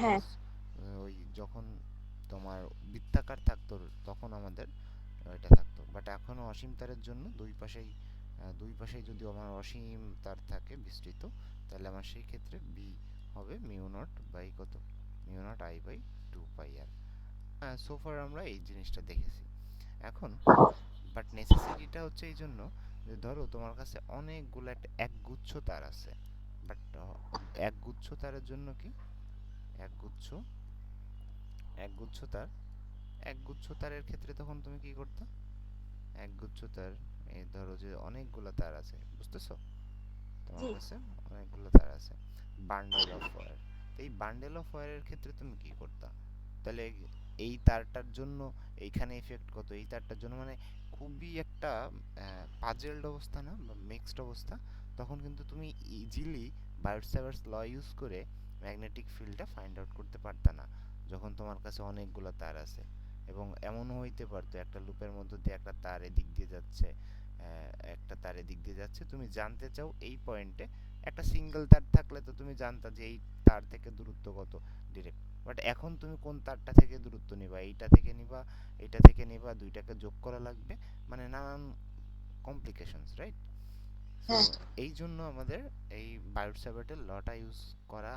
হ্যাঁ, বিকজ ওই যখন তোমার বৃত্তাকার থাকতো তখন আমাদের এটা থাকতো, বাট এখনও অসীম তারের জন্য দুই পাশেই যদি আমার অসীম তার থাকে বিস্তৃত, তাহলে আমার সেই ক্ষেত্রে বি হবে মিউ নট বাই কত, মিউ নট আই বাই 2 পাই আর। হ্যাঁ, সোফার আমরা এই জিনিসটা দেখেছি। এখন বাট নেসেসিটিটা হচ্ছে এই জন্য যে ধরো তোমার কাছে অনেকগুলো একটা একগুচ্ছ তার আছে, বাট একগুচ্ছ তারের জন্য কি, একগুচ্ছ একগুচ্ছ তার একগুচ্ছ তারের ক্ষেত্রে তখন তুমি কি করতে, একগুচ্ছ তার, এই ধরো যে অনেকগুলো তার আছে, বুঝতেছো, তোমার জি। কাছে অনেকগুলো তার আছে, বান্ডেল অফ ওয়্যার। এই বান্ডেল অফ ওয়্যারের ক্ষেত্রে তুমি কি করতা, তাহলে এই তারটার জন্য এইখানে ইফেক্ট কত, এই তারটার জন্য মানে খুবই একটা পাজেলড অবস্থা না, বা মিক্সড অবস্থা। তখন কিন্তু তুমি ইজিলি বায়োট স্যাভার্টস ল ইউজ করে ম্যাগনেটিক ফিল্ডটা ফাইন্ড আউট করতে পারতা না, যখন তোমার কাছে অনেকগুলো তার আছে। এবং এমনও হইতে পারতো একটা লুপের মধ্যে দিয়ে একটা তার এদিক দিয়ে যাচ্ছে, একটা তার এদিক দিয়ে যাচ্ছে, তুমি জানতে চাও এই পয়েন্টে একটা সিঙ্গেল তার থাকলে তো তুমি জানতা যে এই তার থেকে দূরত্ব কত ডিরেক্ট। বাট এখন তুমি কোন তারটা থেকে দূরত্ব নিবা, এইটা থেকে নিবা, এইটা থেকে নিবা, দুইটাকে যোগ করা লাগবে, মানে নানান কমপ্লিকেশনস, রাইট? সো হ্যাঁ, এই জন্য আমাদের এই বায়োট স্যাভার্টের লটা ইউজ করা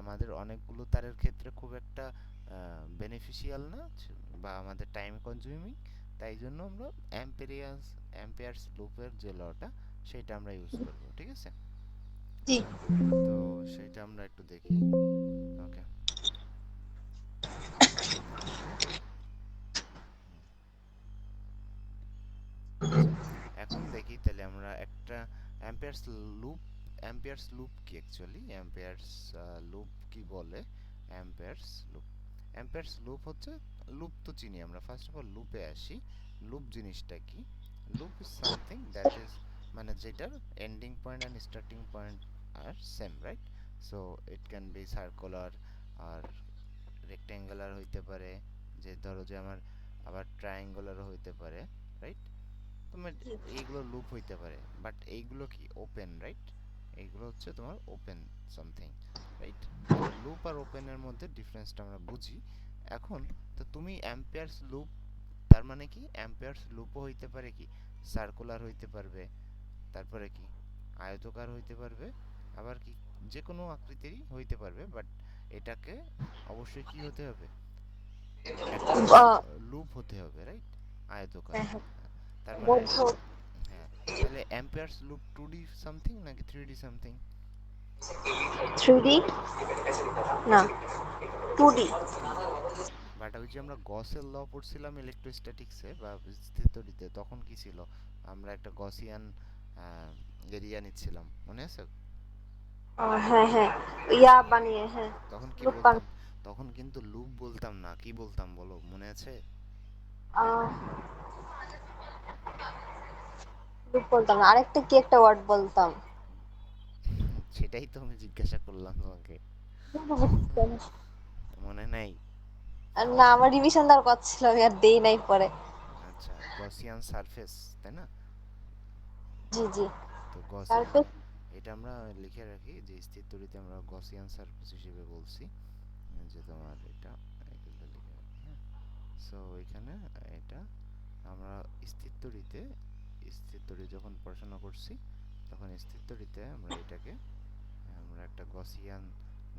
আমাদের অনেকগুলো তারের ক্ষেত্রে খুব একটা বেনিফিশিয়াল না, বা আমাদের টাইম কনজিউমিং। তাই জন্য আমরা অ্যাম্পিয়ার্স লুপের যে লটা সেটা আমরা ইউজ করব, ঠিক আছে? জি। তো সেটা আমরা একটু দেখি। ওকে, আচ্ছা, এখন দেখি তাহলে আমরা একটা অ্যাম্পিয়ার্স লুপ, অ্যাম্পিয়ার্স লুপ কি অ্যাকচুয়ালি, অ্যাম্পিয়ার্স লুপ কি বলে, অ্যাম্পিয়ার্স লুপ, অ্যাম্পিয়ার্স লুপ হচ্ছে, লুপ তো চিনি আমরা, ফার্স্ট অফ অল লুপে আসি। লুপ জিনিসটা কি, loop is something that is, মানে যেটার ending point and starting point আর same, right? So it can be circular আর রেক্ট্যাঙ্গুলার হইতে পারে, যে ধরো যে আমার, আবার ট্রায়াঙ্গুলারও হইতে পারে, রাইট? তোমার এইগুলো লুপ হইতে পারে, বাট এইগুলো কি ওপেন, রাইট? এইগুলো হচ্ছে তোমার ওপেন সামথিং, রাইট? তো লুপ আর ওপেনের মধ্যে ডিফারেন্সটা আমরা বুঝি এখন। তো তুমি অ্যাম্পিয়ার্স লুপ, তার মানে কি অ্যাম্পিয়ার্স লুপও হইতে পারে কি সার্কুলার হইতে পারবে, তারপরে কি আয়তকার হইতে পারবে, আবার কি যে কোনো আকৃতিরই হইতে পারবে, বাট এটাকে অবশ্যই কি হতে হবে, একটা আহ, লুপ হতে হবে, রাইট? আয়তকার। হ্যাঁ, হ্যাঁ, তার মানে বদ্ধ। হ্যাঁ, তাহলে অ্যাম্পিয়ার্স লুপ 2D সামথিং নাকি 3D সামথিং? 3D না, 2D। 2D। বাট ওই যে আমরা গসের ল পড়ছিলাম ইলেকট্রোস্ট্যাটিক্সে বা স্থিতরিতে, তখন কি ছিল, আমরা একটা গসিয়ান এরিয়া নিচ্ছিলাম, মনে আছে? হ্যাঁ, হ্যাঁ, ইয়া বানিয়ে, হ্যাঁ, তখন কি লুপ বলতাম, তখন কিন্তু লুপ বলতাম না, কি বলতাম বলো, মনে আছে? লুপ বলতাম না, আরেকটা কি একটা ওয়ার্ড বলতাম। সেটাই তো আমি জিজ্ঞাসা করলাম তোমাকে। মনে নাই? না, আমার রিভিশন দেওয়ার কথা ছিল, আমি আর দেই নাই পরে। আচ্ছা, গসিয়ান সারফেস, তাই না? জি, জি। তো গসিয়ান, তারপর এটা আমরা লিখে রাখি যে স্থির তড়িতে আমরা গসিয়ান সারফেস হিসেবে বলছি, যে তোমার এটা এগুলো লিখে রাখি, হ্যাঁ। সো এখানে এটা আমরা স্থির তড়িতে, স্থির তড়ি যখন পড়াশোনা করছি তখন স্থির তড়িতে আমরা এটাকে, আমরা একটা গসিয়ান,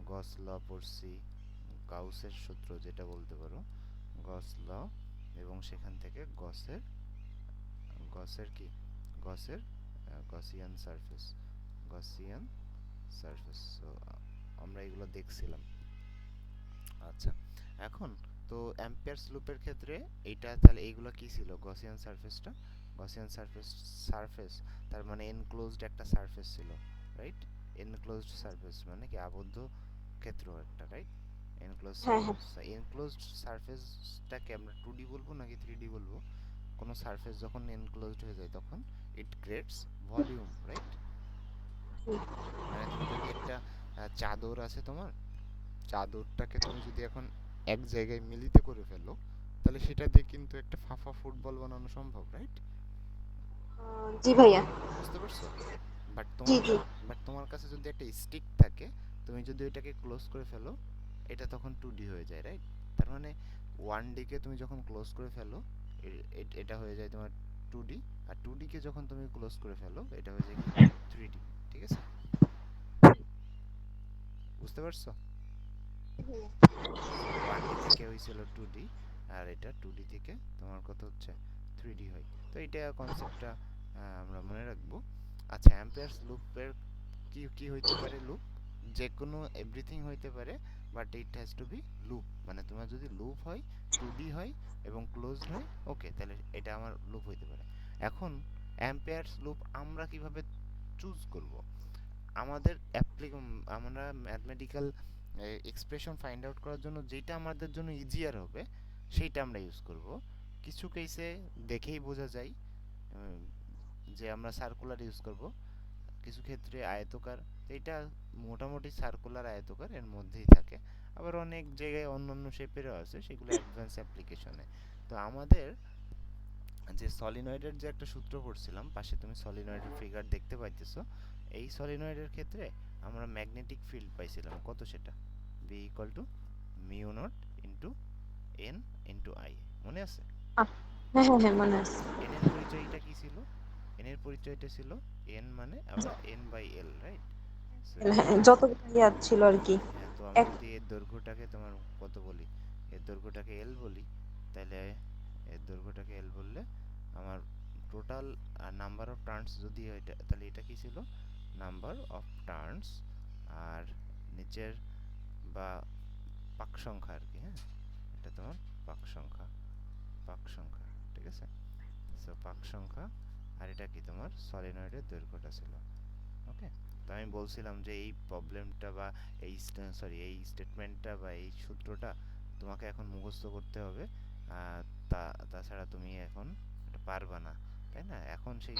গস ল পড়ছি, গাউসের সূত্র যেটা বলতে পারো, গস ল, এবং সেখান থেকে গসের, গসের কি, গসের Gaussian surface, Gaussian surface. So আমরা এগুলো দেখছিলাম। আচ্ছা, এখন তো অ্যাম্পিয়ারস লুপের ক্ষেত্রে এইটা তাহলে এইগুলো কি ছিল, গসিয়ান সারফেসটা, গসিয়ান সারফেস, সারফেস তার মানে এনক্লোজড একটা সারফেস ছিল, রাইট? এনক্লোজড সারফেস মানে কি আবদ্ধ ক্ষেত্র একটা, রাইট? এনক্লোজড হ্যাঁ, হ্যাঁ, সারফেস, এনক্লোজড সারফেসটাকে আমরা 2D বলবো নাকি 3D বলবো? কোনো সারফেস যখন এনক্লোজড হয়ে যায় তখন ইট ক্রিয়েটস ভলিউম, রাইট? মানে তুমি যদি একটা চাদর আছে তোমার, চাদরটাকে তুমি যদি এখন এক জায়গায় মিলিত করে ফেলো, তাহলে সেটা দিয়ে কিন্তু একটা ফাফা ফুটবল বানানো সম্ভব, রাইট? জি ভাইয়া। বুঝতে পারছো? বাট জি, তোমার জি। বাট তোমার কাছে যদি একটা স্টিক থাকে, তুমি যদি ওইটাকে ক্লোজ করে ফেলো, এটা তখন 2D হয়ে যায়, রাইট? তার মানে 1D কে তুমি যখন ক্লোজ করে ফেলো, এটা হয়ে যায় তোমার 2D, আর 2D কে যখন তুমি ক্লোজ করে ফেলো, এটা হয়ে যায় কি 3D। ঠিক আছে, বুঝতে পারছো? সো 1D থেকে হয়েছিল 2D, আর এটা 2D থেকে তোমার কত হচ্ছে 3D হয়। তো এটা কনসেপ্টটা আমরা মনে রাখবো। আচ্ছা, অ্যাম্পিয়ারস লুপের কি কি হইতে পারে? লুপ যে কোনো এভরিথিং হইতে পারে, but it has to be loop. মানে তোমার যদি লুপ হয়, 2D হয় এবং ক্লোজড হয়, ওকে, তাহলে এটা আমার লুপ হইতে পারে। এখন অ্যাম্পিয়ারস লুপ আমরা কিভাবে চুজ করব? আমাদের আমরা ম্যাথমেটিক্যাল এক্সপ্রেশন ফাইন্ড আউট করার জন্য যেটা আমাদের জন্য ইজিয়ার হবে সেইটা আমরা ইউজ করব। কিছু কেসে দেখেই বোঝা যায় যে আমরা সার্কুলার ইউজ করব, কিছু ক্ষেত্রে আয়তকার। এটা মোটামুটি সার্কুলার আয়তকার এর মধ্যেই থাকে। আবার অনেক জায়গায় অন্য অন্য শেপেরও আছে, সেগুলো অ্যাডভান্স অ্যাপ্লিকেশনে। তো আমাদের যে সলিনয়েডের যে একটা সূত্র পড়ছিলাম, পাশে তুমি সলিনয়েডের ফিগার দেখতে পাইতেছো। এই সলিনয়েডের ক্ষেত্রে আমরা ম্যাগনেটিক ফিল্ড পাইছিলাম কত, সেটা B equal to mu naught into N into I, মনে আছে? হ্যাঁ হ্যাঁ হ্যাঁ, মনে আছে। এন এর পরিচয়টা কি ছিল? এন এর পরিচয়টা ছিল এন মানে আমরা N by L, right? So হ্যাঁ, এন, যতগুলো ইয়াদ ছিল আর কি। হ্যাঁ, তো আমি এক যদি এর দৈর্ঘ্যটাকে তোমার কত বলি, এর দৈর্ঘ্যটাকে এল বলি, তাহলে এর দৈর্ঘ্যটাকে এল বললে আমার টোটাল নাম্বার অফ টার্নস যদি হয়, তাহলে এটা কি ছিল? Number of turns. আর নিচের বা পাক সংখ্যা আর কি, হ্যাঁ, এটা তোমার পাক সংখ্যা, পাক সংখ্যা, ঠিক আছে? সো পাক সংখ্যা, আর এটা কি তোমার সলিনয়েডের দৈর্ঘ্যটা ছিল। ওকে, তো আমি বলছিলাম যে এই প্রবলেমটা বা এই এই স্টেটমেন্টটা বা এই সূত্রটা তোমাকে এখন মুখস্থ করতে হবে। আহ, তাছাড়া তুমি এখন এটা পারবা না, তাই না? এখন সেই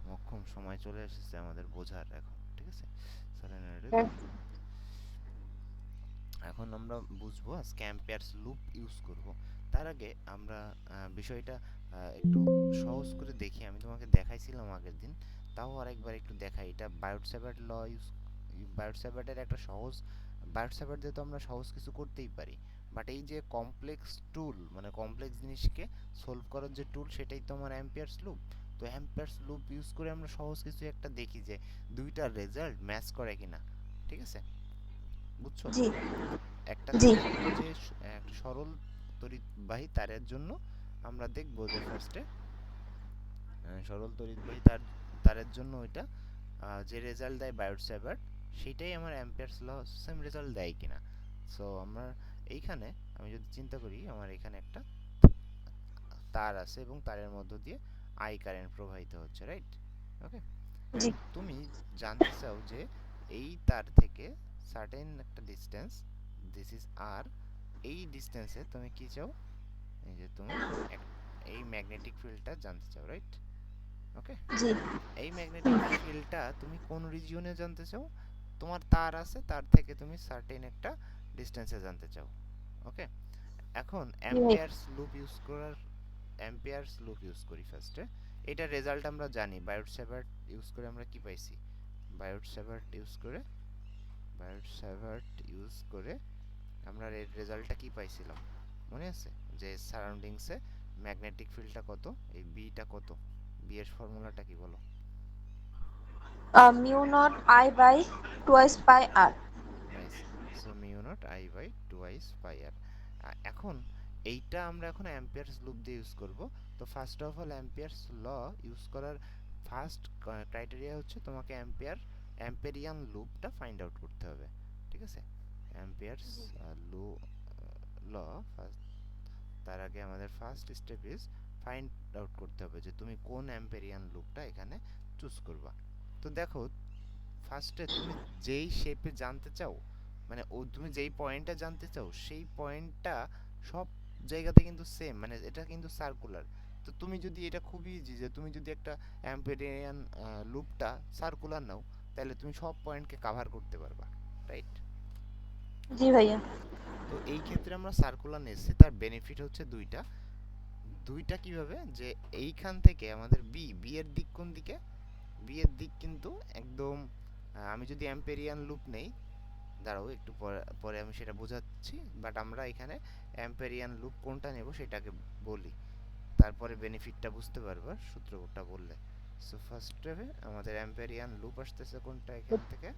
মোক্ষম সময় চলে এসেছে আমাদের বোঝার এখন, ঠিক আছে? সলিনয়েডের দৈর্ঘ্য এখন আমরা বুঝবো, আজকে অ্যাম্পিয়ারস লুপ ইউজ করব। তার আগে আমরা বিষয়টা একটু সহজ করে দেখি। আমি তোমাকে দেখাইছিলাম আগের দিন, তাও আরেকবার একটু দেখাই। এটা বায়োট স্যাভার্ট ল ইউজ, বায়োট স্যাভার্টের একটা সহজ, বায়োট স্যাভার্ট দিয়ে তো আমরা সহজ কিছু করতেই পারি, বাট এই যে কমপ্লেক্স টুল, মানে কমপ্লেক্স জিনিসকে সলভ করার যে টুল, সেটাই তো আমার অ্যাম্পিয়ারস লুপ। তো অ্যাম্পিয়ারস লুপ ইউজ করে আমরা সহজ কিছু একটা দেখি যে দুইটার রেজাল্ট ম্যাচ করে কিনা, ঠিক আছে? বুঝছো? জি একটা জি। তড়িৎ যে একটা সরল তড়িৎবাহী তারের জন্য আমরা দেখব যে ফার্স্টে সরল তড়িৎবাহী তারের জন্য ওইটা যে রেজাল্ট দেয় বায়োট স্যাভার্ট, সেটাই আমার অ্যাম্পিয়ারস ল সেম রেজাল্ট দেয় কিনা। সো আমরা এইখানে, আমি যদি চিন্তা করি, আমার এখানে একটা তার আছে এবং তারের মধ্য দিয়ে আই কারেন্ট প্রবাহিত হচ্ছে, রাইট? ওকে, জি। এখন তুমি জানতে চাও যে এই তার থেকে সার্টেন একটা ডিসটেন্স, দিস ইজ আর, এই ডিসটেন্সে তুমি কি চাও? এই যে তুমি এই ম্যাগনেটিক ফিল্ডটা জানতে চাও, রাইট? ওকে, জি। এই ম্যাগনেটিক ফিল্ডটা তুমি কোন রিজিয়নে জানতে চাও? তোমার তার আছে, তার থেকে তুমি সার্টেন একটা ডিসটেন্সে জানতে চাও। ওকে, এখন জি ভাই। অ্যাম্পিয়ারস লুপ ইউজ করি ফার্স্টে। এটা রেজাল্ট আমরা জানি, বায়োট স্যাভার্ট ইউজ করে আমরা কি পাইছি? বায়োট স্যাভার্ট ইউজ করে, বায়োট স্যাভার্ট ইউজ করে আমরা এর রেজাল্টটা কি পাইছিলাম মনে আছে? যে সারাউন্ডিংসে ম্যাগনেটিক ফিল্ডটা কত, এই বিটা কত, বি এর ফর্মুলাটা কি বলো? Mu naught I by twice pi R. Nice. So mu naught I by twice pi R. এখন এইটা আমরা এখন অ্যাম্পিয়ারস লুপ দিয়ে ইউজ করব। তো first of all Ampere's law use করার ফার্স্ট ক্রাইটেরিয়া হচ্ছে তোমাকে অ্যাম্পেরিয়ান লুপটা ফাইন্ড আউট করতে হবে, ঠিক আছে? অ্যাম্পিয়ারস ল ল ফার্স্ট, তার আগে আমাদের first step is find out করতে হবে যে তুমি কোন অ্যাম্পেরিয়ান লুপটা এখানে চুজ করবা। তো দেখো, ফার্স্টে তুমি যেই শেপে জানতে চাও, মানে তুমি যেই পয়েন্টটা জানতে চাও, সেই পয়েন্টটা সব জায়গাতে কিন্তু সেম, মানে এটা কিন্তু সার্কুলার। তো তুমি যদি, এটা খুবই ইজি যে তুমি যদি একটা অ্যাম্পেরিয়ান লুপটা সার্কুলার নাও, তাহলে তুমি সব পয়েন্টকে কাভার করতে পারবা, রাইট? জি ভাইয়া। তো এই ক্ষেত্রে আমরা সার্কুলার নিচ্ছি, তার বেনিফিট হচ্ছে দুইটা। দুইটা কিভাবে, যে এইখান থেকে আমাদের বি এর দিক কোন দিকে? বি এর দিক কিন্তু একদম আমি যদি অ্যাম্পেরিয়ান লুপ নেই, দাঁড়াও একটু পরে পরে আমি সেটা বোঝাচ্ছি, বাট আমরা এখানে অ্যাম্পেরিয়ান লুপ কোনটা নেব সেটাকে বলি, তারপরে বেনিফিটটা বুঝতে পারবা সূত্রটা বললে। সো ফার্স্টে আমাদের অ্যাম্পেরিয়ান লুপ আসতেছে কোনটা এখান থেকে,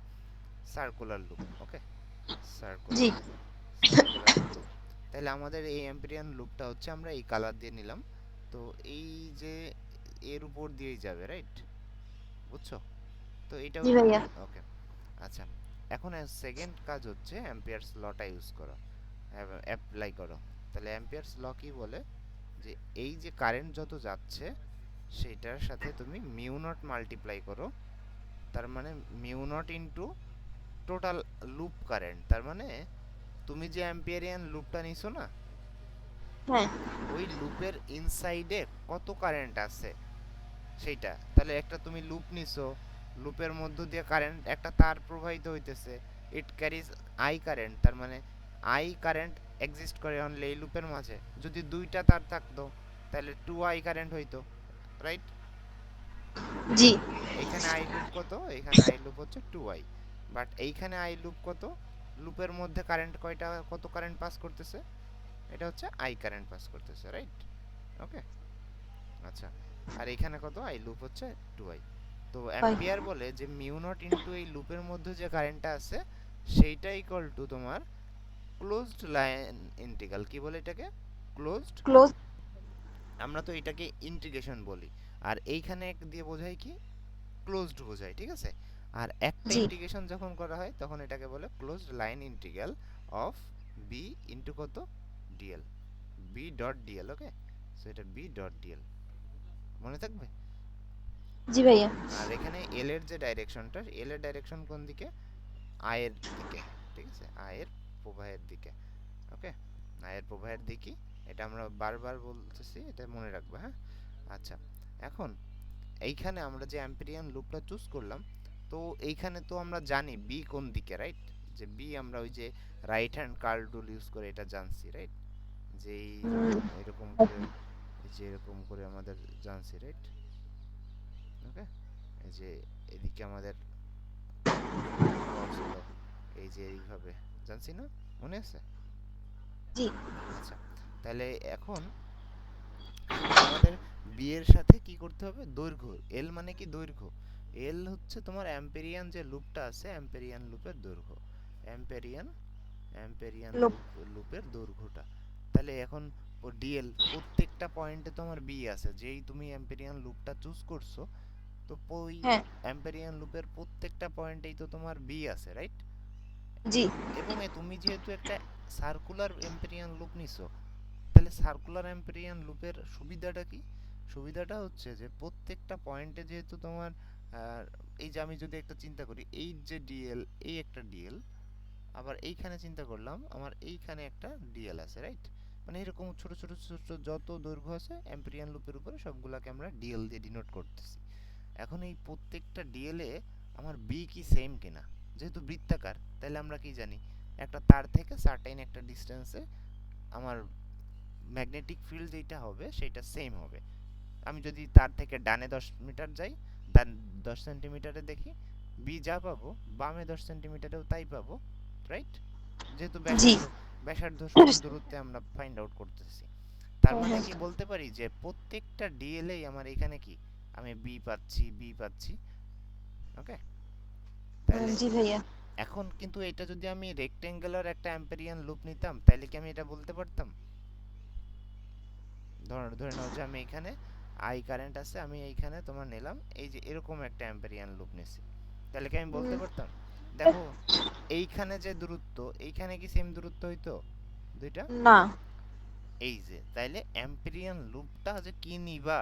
সার্কুলার লুপ। ওকে, জি সার্কুলার সার্কুলার লুপ। তাহলে আমাদের এই অ্যাম্পেরিয়ান লুপটা হচ্ছে আমরা এই কালার দিয়ে নিলাম। তো এই যে এর উপর দিয়েই যাবে, রাইট? বুঝছো? তো এটা জি হইলো, ভাইয়া। ওকে। আচ্ছা, এখন সেকেন্ড কাজ হচ্ছে অ্যাম্পিয়ারস লটা ইউজ করো, অ্যাপ্লাই করো। তাহলে অ্যাম্পিয়ারস ল কি বলে, যে এই যে কারেন্ট যত যাচ্ছে সেটার সাথে তুমি মিউ নট মাল্টিপ্লাই করো, তার মানে mu naught into total loop current. তার মানে তুমি যে অ্যাম্পিয়ারিয়ান লুপটা নিছো না, হ্যাঁ। ওই লুপের ইনসাইডে কত কারেন্ট আছে সেইটা। তাহলে একটা তুমি লুপ নিছো, লুপের মধ্য দিয়ে কারেন্ট একটা তার প্রবাহিত হইতেছে, ইট ক্যারিজ আই কারেন্ট, তার মানে আই কারেন্ট এক্সিস্ট করে অনলি এই লুপের মাঝে। যদি দুইটা তার থাকতো তাহলে টু আই কারেন্ট হইতো, রাইট? জি। এইখানে আই লুপ কত, এইখানে আই লুপ হচ্ছে টু আই, বাট এইখানে আই লুপ কত, লুপের মধ্যে কারেন্ট কয়টা, কত কারেন্ট পাস করতেছে, এটা হচ্ছে আই কারেন্ট পাস করতেছে, রাইট? ওকে, আচ্ছা। আর এখানে কত, আই লুপ হচ্ছে টু আই। তো হয়। অ্যাম্পিয়ার বলে যে মিউ নট ইনটু এই লুপের মধ্যে যে কারেন্টটা আছে সেইটা ইকুয়াল টু তোমার ক্লোজড লাইন ইন্টিগ্রাল। কি বলে এটাকে? ক্লোজড। ক্লোজ। আমরা তো এটাকে ইন্টিগ্রেশন বলি, আর এইখানে দিয়ে বোঝাই কি, ক্লোজড বোঝায়, ঠিক আছে? আর একটা জি। ইন্টিগ্রেশন যখন করা হয় তখন এটাকে বলে closed line integral of B into কত, dl, B dot dl. Okay, so এটা বি ডট ডিএল, মনে থাকবে? জি ভাইয়া। আর এখানে এল এর যে ডাইরেকশনটা, এল এর ডাইরেকশন কোন দিকে, আয়ের দিকে, ঠিক আছে, আয়ের প্রবাহের দিকে। ওকে, আয়ের প্রবাহের দিকে, এটা আমরা বারবার বলতেছি, এটা মনে রাখবে, হ্যাঁ? আচ্ছা, এখন এইখানে আমরা যে অ্যাম্পিরিয়ান লুপটা চুজ করলাম, তো এইখানে তো আমরা জানি বি কোন দিকে, রাইট? যে বি আমরা ওই যে right hand curl tool use করে এটা জানছি, রাইট? যে উম, এইরকম এরকম করে, এই যে এরকম করে আমাদের জানছি, রাইট? ওকে, এই যে এদিকে আমাদের ক্রস হলো, এই যে এইভাবে জানছি না, মনে আছে? জি। আচ্ছা, তাহলে এখন শুধু আমাদের বি এর সাথে কি করতে হবে, দৈর্ঘ্য, এল মানে কি দৈর্ঘ্য, এল হচ্ছে তোমার অ্যাম্পেরিয়ান যে লুপটা আছে অ্যাম্পেরিয়ান লুপের দৈর্ঘ্য, অ্যাম্পেরিয়ান অ্যাম্পেরিয়ান লোক। লুপের দৈর্ঘ্যটা। তাহলে এখন ও ডিএল, প্রত্যেকটা পয়েন্টে তোমার বি আছে, যেই তুমি অ্যাম্পেরিয়ান লুপটা চুজ করছো, তো ওই হ্যাঁ। অ্যাম্পেরিয়ান লুপের প্রত্যেকটা পয়েন্টেই তো তোমার বি আছে, রাইট? জি। এবং তুমি যেহেতু একটা সার্কুলার অ্যাম্পেরিয়ান লুপ নিছো, তাহলে সার্কুলার অ্যাম্পেরিয়ান লুপের সুবিধাটা কি? সুবিধাটা হচ্ছে যে প্রত্যেকটা পয়েন্টে যেহেতু তোমার এই যে আমি যদি একটা চিন্তা করি, এই যে ডিএল, এই একটা ডিএল, আবার এইখানে চিন্তা করলাম আমার এইখানে একটা ডিএল আছে, রাইট? মানে এরকম ছোট ছোট ছোট যত দৈর্ঘ্য আছে অ্যাম্পেরিয়ান লুপের উপরে সবগুলাকে আমরা ডিএল দিয়ে ডিনোট করতেছি। এখন এই প্রত্যেকটা ডিএল এ আমার বি কি সেম কিনা, যেহেতু বৃত্তাকার, তাহলে আমরা কি জানি, একটা তার থেকে সার্টেন একটা ডিস্টেন্সে আমার ম্যাগনেটিক ফিল্ড যেটা হবে সেটা সেম হবে। আমি যদি তার থেকে ডানে 10 মিটার যাই, ডান 10 সেন্টিমিটারে দেখি, বি যা পাবো বামে 10 সেন্টিমিটারেও তাই পাবো, রাইট? যেহেতু জি। ব্যাসার্ধ, ব্যাসার্ধ সমান দূরত্বে আমরা ফাইন্ড আউট করতেছি, তার হ্যাঁ মানে হ্যাঁ। কি বলতে পারি যে প্রত্যেকটা ডিএলএই আমার এখানে কি, আমি বি পাচ্ছি, বি পাচ্ছি। ওকে, তাহলে জি ভাইয়া। এখন কিন্তু এটা যদি আমি রেক্টেঙ্গুলার একটা অ্যাম্পেরিয়ান লুপ নিতাম তাহলে কি আমি এটা বলতে পারতাম? ধরে ধরে নাও যে আমি এখানে আই কারেন্ট আছে, আমি এইখানে তোমার নিলাম এই যে এরকম একটা অ্যাম্পেরিয়ান লুপ নিছি, তাহলে কি আমি বলতে পারতাম, দেখো এইখানে যে দূরত্ব, এইখানে কি সেম দূরত্ব হইতো দুইটা? না। এই যে তাইলে অ্যাম্পেরিয়ান লুপটা যে কি নিবা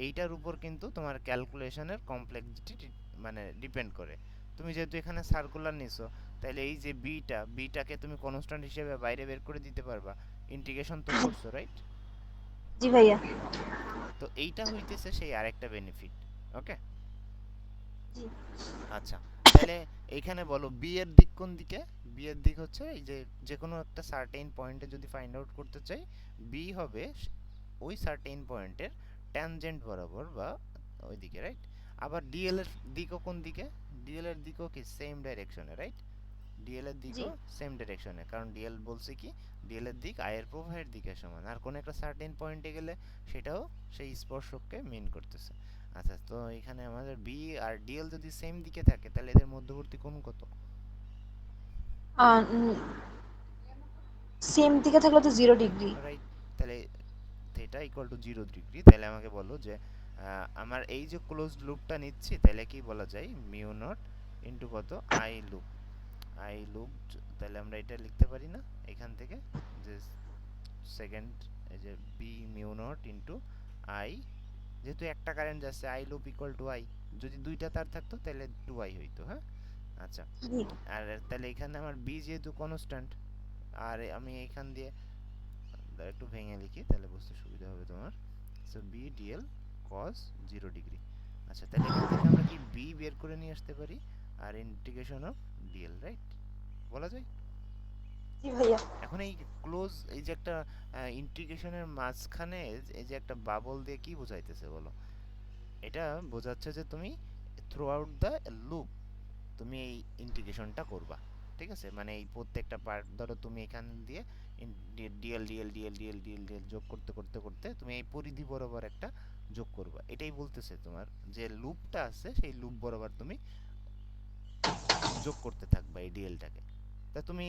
এইটার উপর কিন্তু তোমার ক্যালকুলেশনের কমপ্লেক্সিটি মানে ডিপেন্ড করে। তুমি যেহেতু এখানে সার্কুলার নিছো, তাহলে এই যে বিটাকে তুমি কনস্ট্যান্ট হিসেবে বাইরে বের করে দিতে পারবা, ইন্টিগ্রেশন তো করছো, রাইট? জি ভাইয়া। ওকে, তো এইটা হইতেছে সেই আরেকটা বেনিফিট। ওকে, জি। আচ্ছা, তাহলে এইখানে বলো বি এর দিক কোন দিকে? বি এর দিক হচ্ছে এই যে যে কোনো একটা সার্টেন পয়েন্টে যদি ফাইন্ড আউট করতে চাই, বি হবে ওই সার্টেন পয়েন্টের ট্যানজেন্ট বরাবর বা ওইদিকে, রাইট? আবার ডিএল এর দিকও কোন দিকে? ডিএল এর দিকও কি সেম ডাইরেকশনে, রাইট? ডিএল এর জি। দিকও সেম ডিরেকশনে, কারণ ডিএল বলছে কি ডিএল এর দিক আই এর প্রবাহের দিকের সমান, আর কোন একটা সার্টেন পয়েন্টে গেলে সেটাও সেই স্পর্শককে মিন করতেছে। আচ্ছা, তো এখানে আমাদের বি আর ডিএল যদি সেম দিকে থাকে তাহলে এদের মধ্যবর্তী কোণ কত? সেম দিকে থাকলে তো 0 ডিগ্রি। রাইট। তাহলে থিটা ইকুয়াল টু 0 ডিগ্রি। তাহলে আমাকে বলো যে আমার এই যে ক্লোজড লুপটা নিচ্ছি, তাহলে কি বলা যায় মিউ নট ইনটু কত আই লুপ। আই লুপ, তাহলে আমরা এটা লিখতে পারি না এখান থেকে, যে সেকেন্ড, এই যে B mu naught into I, যেহেতু একটা কারেন্ট যাচ্ছে I loop equal to I, যদি দুইটা তার থাকতো তাহলে 2i হইতো। হ্যাঁ, আচ্ছা। জি। আর তাহলে এখানে আমার বি যেহেতু কনস্ট্যান্ট, আর আমি এখান দিয়ে একটু ভেঙে লিখি তাহলে বুঝতে সুবিধা হবে তোমার। So B DL cos 0 degree. আচ্ছা, তাহলে এখান থেকে আমরা কি বি বের করে নিয়ে আসতে পারি, আর ইন্টিগ্রেশন অফ ডিএল, রাইট, বলা যায়। জি ভাইয়া। এখন এই ক্লোজ, এই যে একটা ইন্টিগ্রেশনের মাঝখানে এই যে একটা বাবল দিয়ে কি বোঝাইতেছে বলো? এটা বোঝাচ্ছে যে তুমি থ্রু আউট দ্য লুপ তুমি এই ইন্টিগ্রেশনটা করবা। ঠিক আছে, মানে এই প্রত্যেকটা পার্ট ধরো তুমি এখান দিয়ে DL DL DL DL DL DL যোগ করতে করতে করতে তুমি এই পরিধি বরাবর একটা যোগ করবা। এটাই বলতেছে তোমার যে লুপটা আছে সেই লুপ বরাবর তুমি যোগ করতে থাকবা এই ডিএলটাকে। তা তুমি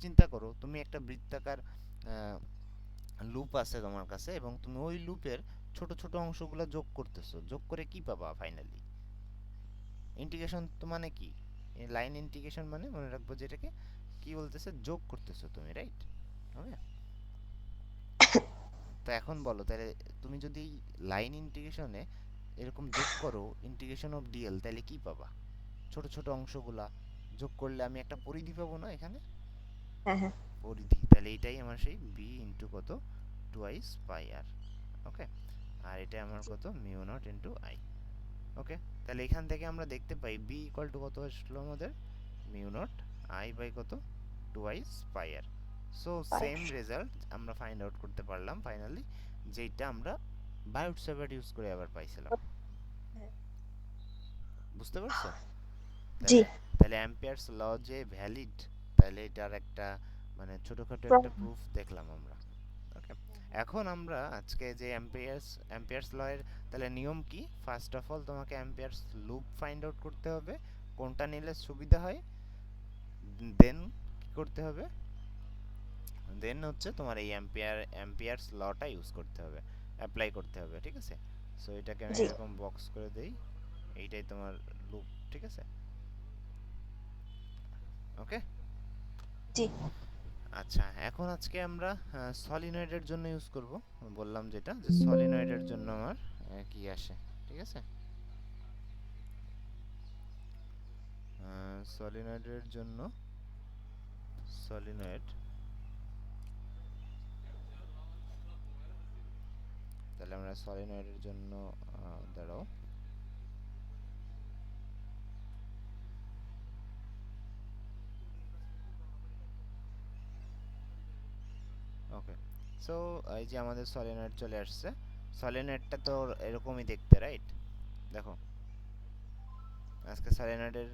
চিন্তা করো, তুমি একটা বৃত্তাকার লুপ আছে তোমার কাছে, এবং তুমি ওই লুপের ছোট ছোট অংশগুলো যোগ করতেছো, যোগ করে কি পাবা ফাইনালি? ইন্টিগ্রেশন তো মানে কি, লাইন ইন্টিগ্রেশন মানে মনে রাখবো যেটাকে কি বলতেছে, যোগ করতেছো তুমি, রাইট? ওকে, তো এখন বলো তাহলে তুমি যদি লাইন ইন্টিগ্রেশনে এরকম যোগ করো ইন্টিগ্রেশন অফ ডিএল, তাহলে কি পাবা? ছোট ছোট অংশগুলা যোগ করলে আমি একটা পরিধি পাবো না এখানে? হ্যাঁ, হ্যাঁ। পরিধি, তাহলে এটাই আমার সেই বি ইন্টু কত, টুয়াইস পাই আর। ওকে, আর এটা আমার জি। কত, মিউ নট ইন্টু আই। ওকে, তাহলে এখান থেকে আমরা দেখতে পাই বি ইকুয়াল টু কত আসলো আমাদের, মিউ নট আই বাই কত, টুয়াইস পাই আর। সো পাই। সেম রেজাল্ট আমরা ফাইন্ড আউট করতে পারলাম ফাইনালি, যেটা আমরা বায়োট সেভার্ট ইউজ করে আবার পাইছিলাম। হ্যাঁ। বুঝতে পারছো? জি। তাহলে তাহলে অ্যাম্পিয়ারস ল যে ভ্যালিড, তাহলে এটার একটা মানে ছোটখাটো একটা প্রুফ দেখলাম আমরা। ওকে, এখন আমরা আজকে যে অ্যাম্পিয়ারস ল এর তাহলে নিয়ম কি, ফার্স্ট অফ অল তোমাকে অ্যাম্পিয়ারস লুপ ফাইন্ড আউট করতে হবে, কোনটা নিলে সুবিধা হয়, দেন কি করতে হবে, দেন হচ্ছে তোমার এই অ্যাম্পিয়ারস লটা ইউজ করতে হবে, অ্যাপ্লাই করতে হবে। ঠিক আছে, সো এটাকে আমি জি। এরকম বক্স করে দেই, এইটাই তোমার লুপ। ঠিক আছে, ওকে। জি। আচ্ছা, এখন আজকে আমরা সলিনয়েডের জন্য ইউজ করব, বললাম যেটা, যে সলিনয়েডের জন্য আমার কি আসে। ঠিক আছে, সলিনয়েডের জন্য, সলিনয়েড, তাহলে আমরা সলিনয়েডের জন্য দাঁড়াও। ওকে, সো এই যে আমাদের সলিনয়েড চলে আসছে। সলিনয়েডটা তো এরকমই দেখতে, রাইট? দেখো, আজকে সলিনয়েডের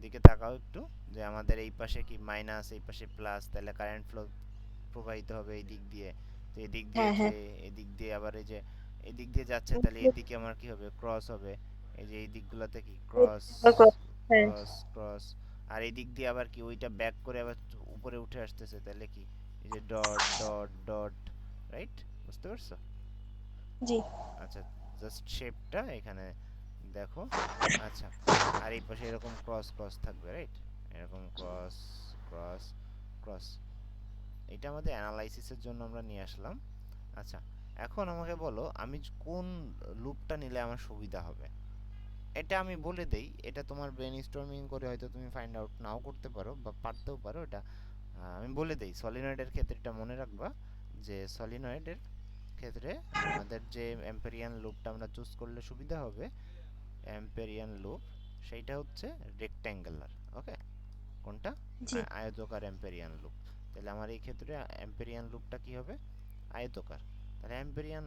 দিকে তাকাও একটু, যে আমাদের এই পাশে কি মাইনাস, এই পাশে প্লাস, তাহলে কারেন্ট ফ্লো প্রবাহিত হবে এই দিক দিয়ে। তো এই দিক দিয়ে হ্যাঁ, যে হ্যাঁ। এই দিক দিয়ে আবার এই যে এই দিক দিয়ে যাচ্ছে, তাহলে এই দিকে আমার কি হবে, ক্রস হবে। এই যে এই দিকগুলোতে কি ক্রস, হ্যাঁ। Cross, cross. আর এই দিক দিয়ে আবার কি ওইটা ব্যাক করে আবার উপরে উঠে আসতেছে, তাহলে কি এই যে ডট ডট ডট, রাইট? বুঝতে পারছো? জি। আচ্ছা, জাস্ট শেপটা এখানে দেখো। আচ্ছা, আর এই পাশে এরকম ক্রস ক্রস থাকবে, রাইট? এরকম ক্রস ক্রস ক্রস। এটা আমাদের অ্যানালাইসিসের জন্য আমরা নিয়ে আসলাম। আচ্ছা, এখন আমাকে বলো আমি কোন লুপটা নিলে আমার সুবিধা হবে। এটা আমি বলে দেই, এটা তোমার ব্রেনস্টর্মিং করে হয়তো তুমি ফাইন্ড আউট নাও করতে পারো বা পারতেও পারো। এটা আমি বলে দেই, সলিনয়েডের ক্ষেত্রে এটা মনে রাখবা, যে সলিনয়েডের ক্ষেত্রে আমাদের যে অ্যাম্পেরিয়ান লুপটা আমরা চুজ করলে সুবিধা হবে, অ্যাম্পেরিয়ান লুপ, সেইটা হচ্ছে রেক্ট্যাঙ্গুলার। ওকে, কোনটা? জি। আয়তাকার অ্যাম্পেরিয়ান লুপ। তাহলে আমার এই ক্ষেত্রে অ্যাম্পেরিয়ান লুপটা কি হবে, আয়তাকার। তাহলে অ্যাম্পেরিয়ান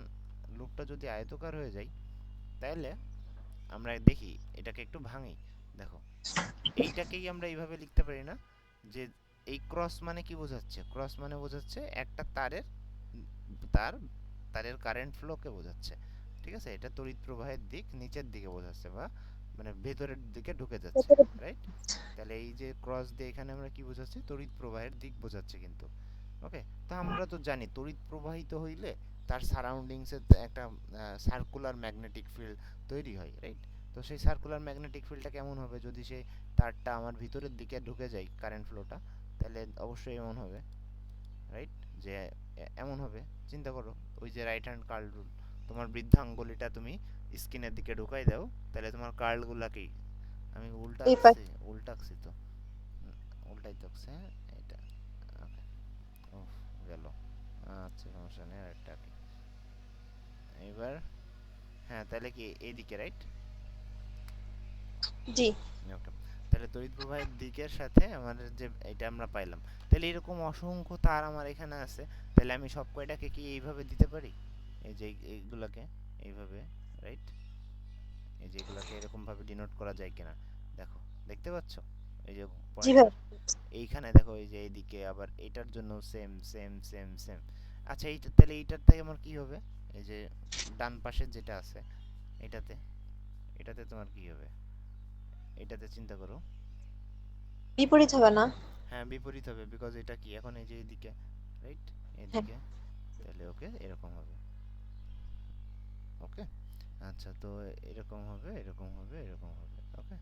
লুপটা যদি আয়তাকার হয়ে যায়, তাহলে আমরা দেখি এটাকে একটু ভাঙি। দেখো, এইটাকেই আমরা এইভাবে লিখতে পারি না, যে এই ক্রস মানে কি বোঝাচ্ছে? ক্রস মানে বোঝাচ্ছে একটা তার তারের কারেন্ট ফ্লোকে বোঝাচ্ছে। ঠিক আছে, এটা তড়িৎ প্রবাহের দিক নিচের দিকে বোঝাচ্ছে, বা মানে ভেতরের দিকে ঢুকে যাচ্ছে, রাইট? তাহলে এই যে ক্রস দিয়ে এখানে আমরা কি বোঝাচ্ছি? তড়িৎ প্রবাহের দিক বোঝাচ্ছে কিন্তু। ওকে, তো আমরা তো জানি তড়িৎ প্রবাহিত হইলে তার সারাউন্ডিংসে একটা সার্কুলার ম্যাগনেটিক ফিল্ড তৈরি হয়, রাইট? তো সেই সার্কুলার ম্যাগনেটিক ফিল্ডটা কেমন হবে যদি সেই তারটা আমার ভিতরের দিকে ঢুকে যায় কারেন্ট ফ্লোটা? তাহলে অবশ্যই এমন হবে, রাইট? যে এমন হবে, চিন্তা করো, ওই যে রাইট হ্যান্ড কার্ল রুল, তোমার বৃদ্ধাঙ্গুলিটা তুমি স্কিনের দিকে ঢুকাই দাও, তাহলে তোমার কার্লগুলা কি, আমি উল্টা এই পাশ। আঁকছি, উল্টা আঁকছি তো, উল্টাই তো আঁকছি, হ্যাঁ এটা, ওকে, ও গেল, আচ্ছা সমস্যা নেই, আরেকটা আঁকি এবার। হ্যাঁ, তাহলে কি এইদিকে, রাইট? জি। ওকে, তাহলে তড়িৎ প্রবাহের দিকের সাথে আমাদের যে এটা আমরা পাইলাম, তাহলে এরকম অসংখ্য তার আমার এখানে আছে, তাহলে আমি সব কয়টাকে কি এইভাবে দিতে পারি? এই যে এইগুলাকে এইভাবে, রাইট? এই যে এগুলাকে এরকম ভাবে ডিনোট করা যায় কিনা দেখো, দেখতে পাচ্ছ এই যে জি ভাই। পয়েন্টার? এইখানে দেখো, এই যে এইদিকে আবার এটার জন্য সেম সেম সেম সেম। আচ্ছা, এইটা তাহলে এইটার থেকে আমার কি হবে? এই যে ডান পাশের যেটা আছে এটাতে, এটাতে তোমার কি হবে? এটাতে চিন্তা করো। বিপরীত হবে না? হ্যাঁ, বিপরীত হবে, বিকজ এটা কি এখন এই যে এইদিকে, রাইট? হ্যাঁ। এদিকে, তাহলে ওকে এরকম হবে। ওকে, আচ্ছা, তো এরকম হবে, এরকম হবে, এরকম হবে। ওকে,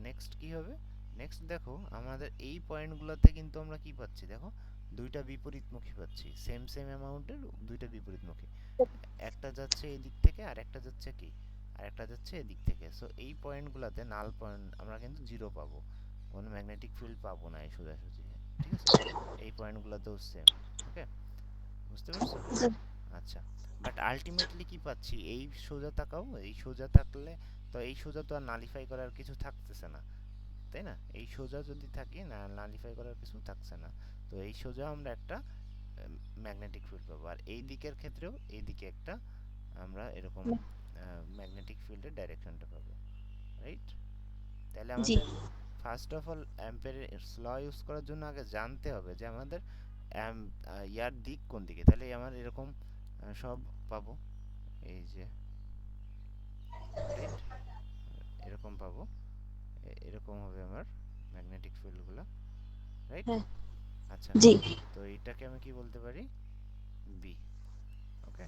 নেক্সট কি হবে? নেক্সট দেখো, আমাদের এই পয়েন্টগুলোতে কিন্তু আমরা কি পাচ্ছি দেখো, দুইটা বিপরীতমুখী পাচ্ছি, সেম সেম অ্যামাউন্টের দুইটা বিপরীতমুখী। একটা যাচ্ছে এই দিক থেকে আর একটা যাচ্ছে কি, আর একটা যাচ্ছে এদিক থেকে। সো এই পয়েন্টগুলোতে নাল পয়েন্ট আমরা কিন্তু জিরো পাবো, কোনো ম্যাগনেটিক ফিল্ড পাবো না এই সোজাসুজি, ঠিক আছে? এই পয়েন্টগুলোতেও সেম। ওকে, বুঝতে পারছো? জি। আচ্ছা, বাট আলটিমেটলি কি পাচ্ছি? এই সোজা তাকাও, এই সোজা থাকলে তো এই সোজা তো আর নালিফাই করার কিছু থাকতেছে না, তাই না? এই সোজা যদি থাকে না, নালিফাই করার কিছু থাকছে না, তো এই সোজা আমরা একটা ম্যাগনেটিক ফিল্ড পাবো, আর এই দিকের ক্ষেত্রেও এই দিকে একটা আমরা এরকম ম্যাগনেটিক ফিল্ডের ডাইরেকশনটা পাবো, রাইট? তাহলে জি। আমাদের ফার্স্ট অফ অল অ্যাম্পেয়ারের ল ইউজ করার জন্য আগে জানতে হবে যে আমাদের ইয়ার দিক কোন দিকে, তাহলে আমার এরকম সব পাবো, এই যে, রাইট? এরকম পাবো, এরকম হবে আমার ম্যাগনেটিক ফিল্ডগুলো, রাইট? হ্যাঁ। আচ্ছা, জি। তো এইটাকে আমি কি বলতে পারি? বি। ওকে,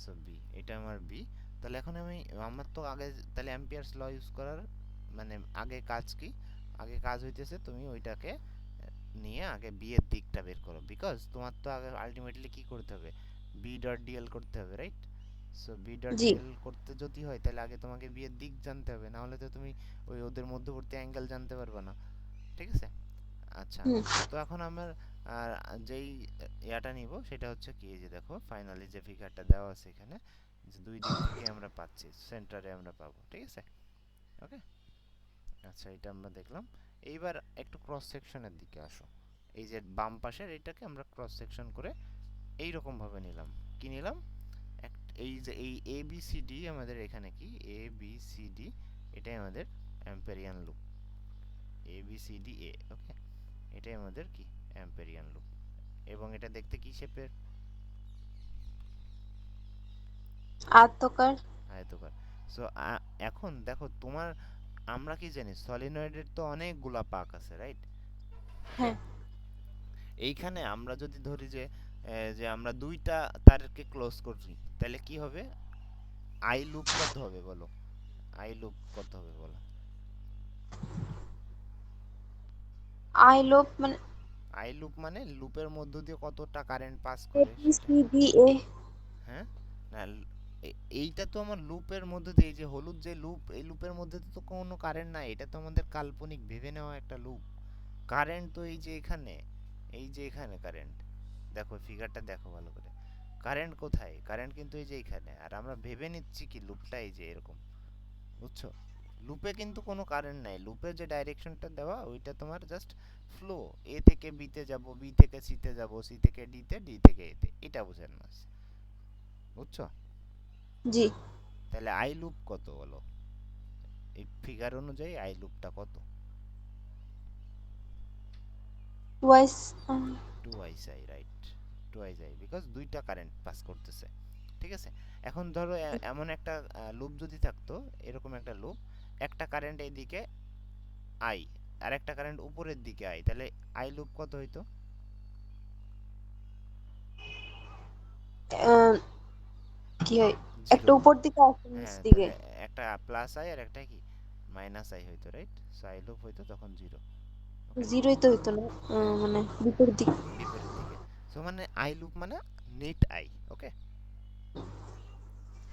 সো বি, এটা আমার বি। তাহলে এখন আমি, আমার তো আগে তাহলে অ্যাম্পিয়ারস ল ইউজ করার মানে আগে কাজ কি? আগে কাজ হইতেছে তুমি ওইটাকে নিয়ে আগে বি এর দিকটা বের করো, বিকজ তোমার তো আগে আলটিমেটলি কি করতে হবে? বি ডট ডিএল করতে হবে, right? So B dot G. Dl করতে যদি হয় তাহলে আগে তোমাকে বি এর দিক জানতে হবে, না হলে তো তুমি ওই ওদের মধ্যবর্তী অ্যাঙ্গেল জানতে পারবে না, ঠিক আছে? আচ্ছা, হুম। তো এখন আমার আর যেই ইয়াটা নিব সেটা হচ্ছে কি, এই যে দেখো ফাইনালি যে ফিগারটা দেওয়া আছে এখানে, যে দুই দিক থেকে আমরা পাচ্ছি, সেন্টারে আমরা পাবো, ঠিক আছে? ওকে, আচ্ছা, এটা আমরা দেখলাম। এইবার একটু ক্রস সেকশনের দিকে আসো। এই যে বাম পাশের এটাকে আমরা ক্রস সেকশন করে এই রকম ভাবে নিলাম। কি নিলাম? এই যে এই এ বি সি ডি আমাদের এখানে কি, এ বি সি ডি, এটাই আমাদের Amperian loop, A B C D A. Okay, এটাই আমাদের কি, অ্যাম্পেরিয়ান লুপ। এবং এটা দেখতে কি শেপের? আয়তকার। আয়তকার। সো এখন দেখো তোমার, আমরা কি জানি সলিনয়েডের তো অনেকগুলা পাক আছে, রাইট? ওকে, হ্যাঁ। এইখানে আমরা যদি ধরি যে যে আমরা দুইটা তারকে ক্লোজ করছি, তাহলে কি হবে? আই লুপ কত হবে বলো? আই লুপ কত হবে বলো? আই লোপ মানে আই লুপ মানে লুপের মধ্য দিয়ে কতটা কারেন্ট পাস এ করে বি সেটা। C D A. হ্যাঁ, না, এইটা তো আমার লুপের মধ্যে দিয়ে, এই যে হলুদ যে লুপ, এই লুপের মধ্যে তো কোনো কারেন্ট নাই, এটা তো আমাদের কাল্পনিক ভেবে নেওয়া একটা লুপ। কারেন্ট তো এই যে এখানে, এই যে এখানে কারেন্ট, দেখো ফিগারটা দেখো ভালো করে, কারেন্ট কোথায়? কারেন্ট কিন্তু এই যে এখানে, আর আমরা ভেবে নিচ্ছি কি লুপটা এই যে এরকম, বুঝছো? লুপে কিন্তু কোনো কারেন্ট নাই, লুপে যে ডাইরেকশনটা দেওয়া ওইটা তোমার জাস্ট ফ্লো, এ থেকে বি তে যাব, বি থেকে সি তে যাব, সি থেকে ডি তে, ডি থেকে এ তে, এটা বোঝানো আছে, বুঝছো? জি। তাহলে আই লুপ কত বলো? এই ফিগার অনুযায়ী আই লুপটা কত? Twice. 2 i, right. 2 i because দুইটা কারেন্ট পাস করতেছে, ঠিক আছে। এখন ধরো এমন একটা লুপ যদি থাকতো, এরকম একটা লুপ, একটা কারেন্ট এইদিকে আই আর একটা কারেন্ট উপরের দিকে আই, তাহলে আই লুপ কত হইতো? কি হয়, একটা জিরো। উপর দিকে একটা নিচ হ্যাঁ, দিকে। তাহলে একটা প্লাস আই আর একটা কি মাইনাস আই হইতো, রাইট। সো আই লুপ হইতো তখন জিরো। ওকে। জিরোই তো হইতো না, হ্যাঁ, মানে বিপরীত দিকে। বিপরীত দিকে। সো মানে আই লুপ মানে নেট আই। ওকে।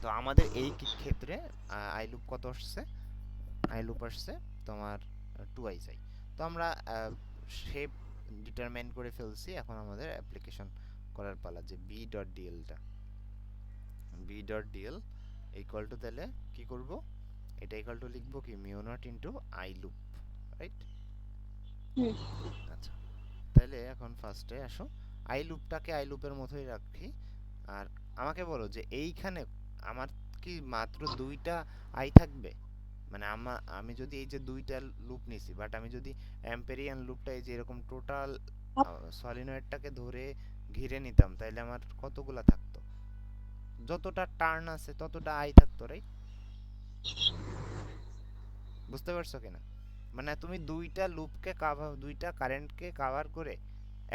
তো আমাদের এই ক্ষেত্রে আই লুপ কত আসছে? আই লুপ আসছে তোমার 2i চাই। তো আমরা শেপ ডিটারমাইন করে ফেলছি, এখন আমাদের অ্যাপ্লিকেশন করার পালা, যে b.dl টা, b.dl ইকুয়াল টু, তাহলে কি করব, এটা ইকুয়াল টু লিখব কি mu naught into I loop, right. Hmm. আচ্ছা, তাহলে এখন ফার্স্টে আসো, আই লুপটাকে আই লুপের মতোই রাখি। আর আমাকে বলো যে এইখানে আমার কি মাত্র দুইটা আই থাকবে? মানে আমি যদি এই যে দুইটা লুপ নিছি, বাট আমি যদি অ্যাম্পেরিয়ান লুপটা এই যে এরকম টোটাল সলিনয়েডটাকে ধরে ঘিরে নিতাম, তাহলে আমার কতগুলা থাকতো? যতটা টার্ন আছে ততটা আই থাকতো, রাইট। বুঝতে পারছো কিনা? মানে তুমি দুইটা কারেন্টকে কভার করে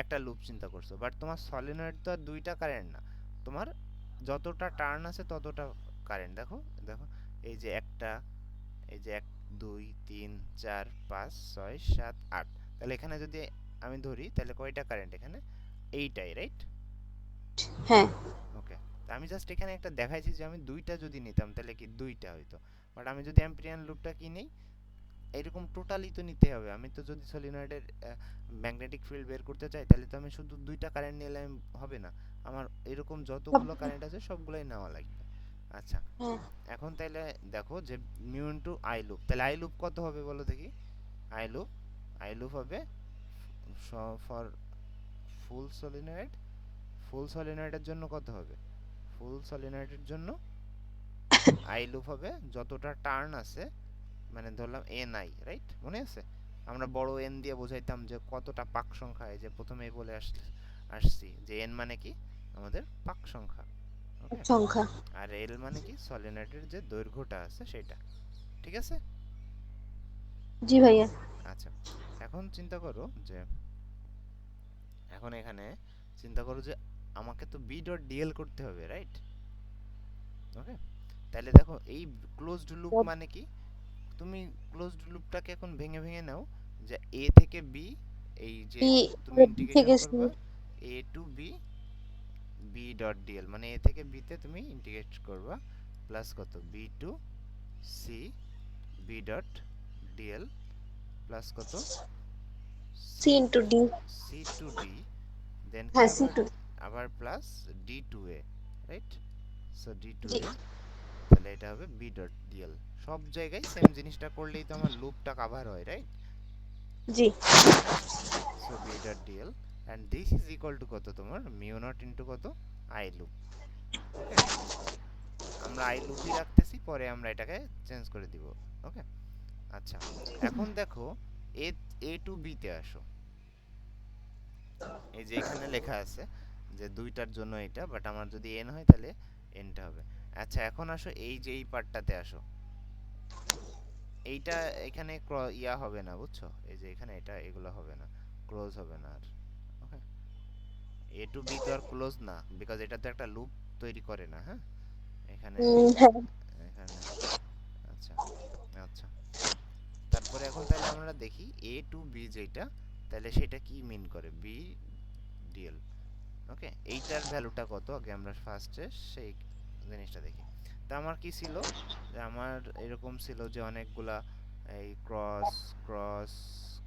একটা লুপ চিন্তা করছো, বাট তোমার সলিনয়েড তো আর দুইটা কারেন্ট না। তোমার যতটা টার্ন আছে ততটা কারেন্ট। দেখো, দেখো, এই যে একটা, এই যে 1 2 3 4 5 6 7 8, তাহলে এখানে যদি আমি ধরি তাহলে কয়টা কারেন্ট এখানে? এইটাই, রাইট। হ্যাঁ। ওকে। তো আমি জাস্ট এখানে একটা দেখাইছি যে আমি দুইটা যদি নিতাম তাহলে কি দুইটা হইতো, বাট আমি যদি অ্যাম্পিয়ান লুপটা কি নেই, এরকম টোটালি তো নিতে হবে। আমি তো যদি সলিনয়েডের ম্যাগনেটিক ফিল্ড বের করতে চাই, তাহলে তো আমি শুধু দুইটা কারেন্ট নিলে হবে না, আমার এরকম যতগুলো কারেন্ট আছে সবগুলোই নেওয়া লাগবে। আচ্ছা, হ্যাঁ। এখন তাহলে দেখো যে মিউ ইনটু আই লুপ, তাহলে আই লুপ কত হবে বলো দেখি? আই লুপ, আই লুপ হবে ফর ফুল সলিনয়েড, ফুল সলিনয়েডের জন্য কত হবে? ফুল সলিনয়েডের জন্য আই লুপ হবে যতটা টার্ন আছে, মানে ধরলাম এন আই, রাইট। মনে আছে আমরা বড় এন দিয়ে বোঝাইতাম যে কতটা পাক সংখ্যা, এই যে প্রথমেই বলে আসছি যে এন মানে কি আমাদের পাক সংখ্যা। ওকে। সংখ্যা। আর এল মানে কি সলিনয়েডের যে দৈর্ঘ্যটা আছে সেটা, ঠিক আছে। জি ভাইয়া। আচ্ছা, এখন চিন্তা করো যে, এখন এখানে চিন্তা করো যে আমাকে তো বি ডট ডিএল করতে হবে, রাইট। ওকে। তাহলে দেখো এই ক্লোজড লুপ মানে কি, তুমি ক্লোজড লুপটাকে এখন ভেঙে ভেঙে নাও, যে এ থেকে বি, এই যে বি, তুমি পরে বি ইন্টিগ্রেশন থেকে সি। করবা A to B, B dot dl মানে এ থেকে বি তে তুমি ইন্টিগ্রেট করবা, প্লাস কত B to C B dot dl, plus কত C C into D. C to D, then কি হ্যাঁ, সি আবার টু। আবার plus D to A, right. So D to G. এ, তাহলে এটা হবে বি ডট ডিএল। সব জায়গায় সেম জিনিসটা করলেই তো আমার লুপটা কভার হয়, রাইট। জি। আচ্ছা, so B dot dl and this is equal to কত তোমার মিউ নট ইনটু কত আই লুপ। ওকে। আমরা আই লুপই রাখতেছি, পরে আমরা এটাকে চেঞ্জ করে দিব। ওকে। আচ্ছা, এখন দেখো এ এ টু বি তে আসো, এই যে এখানে লেখা আছে যে দুইটার জন্য এটা, বাট আমার যদি এন হয় তাহলে এনটা হবে। আচ্ছা, এখন আসো এই যে এই পার্টটাতে আসো, এইটা এখানে ইয়া হবে না, বুঝছো? এই যে এখানে এটা এগুলো হবে না, ক্লোজ হবে না আর। ওকে। এ টু বি তো আর ক্লোজ না, বিকজ এটা তো একটা লুপ তৈরি করে না। হ্যাঁ, এখানে, হ্যাঁ। এখানে। আচ্ছা, আচ্ছা, তারপরে এখন তাহলে আমরা দেখি এ টু বি যেটা, তাহলে সেটা কি মিন করে বি ডিএল। ওকে, এইটার ভ্যালুটা কত আগে আমরা ফার্স্টে সেই জিনিসটা দেখি। তা আমার কি ছিল, যে আমার এরকম ছিল যে অনেকগুলা এই ক্রস ক্রস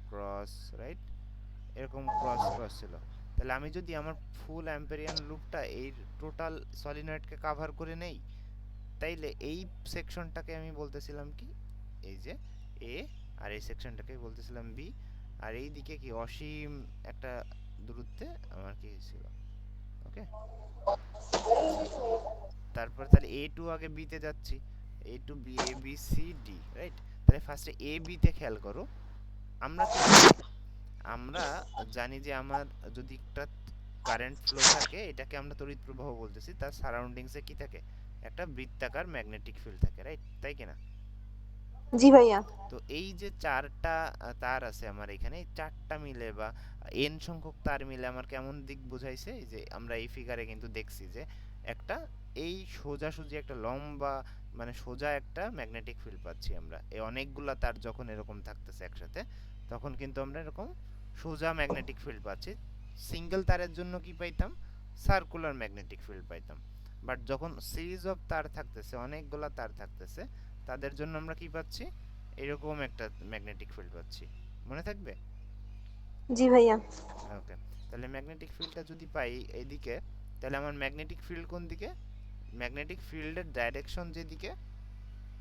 ক্রস, রাইট, এরকম ক্রস ক্রস ছিল। তাহলে আমি যদি আমার ফুল অ্যাম্পেরিয়ান লুপটা এই টোটাল সলিনয়েডকে কভার করে নেই, তাইলে এই সেকশনটাকে আমি বলতেছিলাম কি, এই যে এ, আর এই সেকশনটাকে বলতেছিলাম বি, আর এই দিকে কি অসীম একটা দূরত্বে আমার কি ছিল। ওকে। আচ্ছা, তারপর তাহলে এ টু আগে বি তে যাচ্ছি, এ to B A B C D, right. তাহলে ফার্স্টে এ বি তে খেয়াল করো, আমরা কি জানি, আমরা জানি যে আমার যদি একটা কারেন্ট ফ্লো থাকে, এটাকে আমরা তড়িৎ প্রবাহ বলতেছি, তার সারাউন্ডিংসে কি থাকে, একটা বৃত্তাকার ম্যাগনেটিক ফিল্ড থাকে, রাইট? তাই কিনা? জি ভাইয়া। তো এই যে চারটা তার আছে আমার এখানে, এই চারটা মিলে বা এন সংখ্যক তার মিলে আমার কেমন দিক বোঝাইছে, এই যে আমরা এই ফিগারে কিন্তু দেখছি যে একটা এই সোজাসুজি একটা লম্বা, মানে সোজা একটা ম্যাগনেটিক ফিল্ড পাচ্ছি আমরা। এই অনেকগুলা তার যখন এরকম থাকতেছে একসাথে, তখন কিন্তু আমরা এরকম সোজা ম্যাগনেটিক ফিল্ড পাচ্ছি। সিঙ্গেল তারের জন্য কি পাইতাম, সার্কুলার ম্যাগনেটিক ফিল্ড পাইতাম। বাট যখন সিরিজ অফ তার থাকতেছে, অনেকগুলা তার থাকতেছে, তাদের জন্য আমরা কি পাচ্ছি, এরকম একটা ম্যাগনেটিক ফিল্ড পাচ্ছি। মনে থাকবে? জি ভাইয়া। ওকে। তাহলে ম্যাগনেটিক ফিল্ডটা যদি পাই এইদিকে, তাহলে আমার ম্যাগনেটিক ফিল্ড কোন দিকে, ম্যাগনেটিক ফিল্ডের ডাইরেকশন যেদিকে,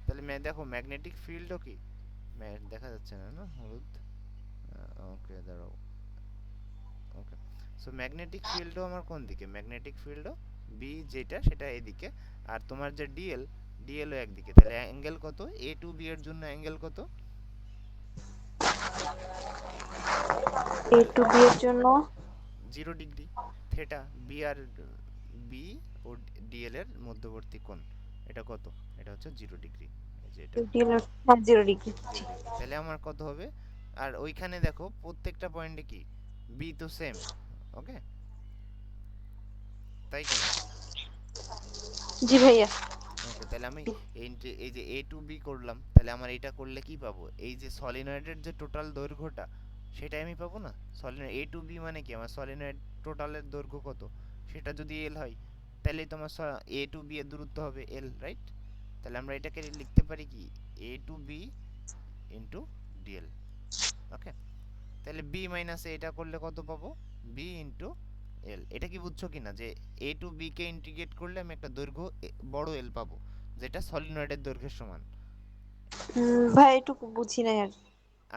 তাহলে দেখো ম্যাগনেটিক ফিল্ডও কি, দেখা যাচ্ছে না, না হলুদ, ওকে দাঁড়াও, ওকে। সো ম্যাগনেটিক ফিল্ডও আমার কোন দিকে, ম্যাগনেটিক ফিল্ডও বি যেটা সেটা এদিকে, আর তোমার যে ডিএল, ডিএলও একদিকে। তাহলে অ্যাঙ্গেল কত, এ টু বি এর জন্য অ্যাঙ্গেল কত, এ টু বি এর জন্য 0 ডিগ্রি থেটা। বি আর বি ও ডিএল এর মধ্যবর্তী কোণ, এটা কত, এটা হচ্ছে 0 ডিগ্রি, এই যে এটা ডিএল 0 ডিগ্রি। 0 ডিগ্রি। তাহলে আমার কত হবে, আর ওইখানে দেখো প্রত্যেকটা পয়েন্টে কি, বি তো সেম, ওকে, তাই কিনা? জি ভাইয়া। ওকে, তাহলে আমি এই যে এ টু বি করলাম, তাহলে আমার এটা করলে কি পাবো, এই যে সলিনয়েডের যে টোটাল দৈর্ঘ্যটা, সেটাই আমি পাবো না। সলিনয়েড এ টু বি মানে কি, আমার সলিনয়েড টোটালের দৈর্ঘ্য কত, সেটা যদি এল হয়, তাহলে তোমার এ টু বি এর দূরত্ব হবে এল, রাইট? তাহলে আমরা এটাকে লিখতে পারি কি, এ টু বি ইন্টু ডিএল, ওকে। তাহলে বি মাইনাস এটা করলে কত পাবো, বি ইন্টু এল। এটা কি বুঝছো কিনা যে এ টু বি কে ইন্টিগ্রেট করলে আমি একটা দৈর্ঘ্য বড় এল পাবো, যেটা সলিনয়েডের দৈর্ঘ্যের সমান। ভাই এটুকু বুঝি নাই আর।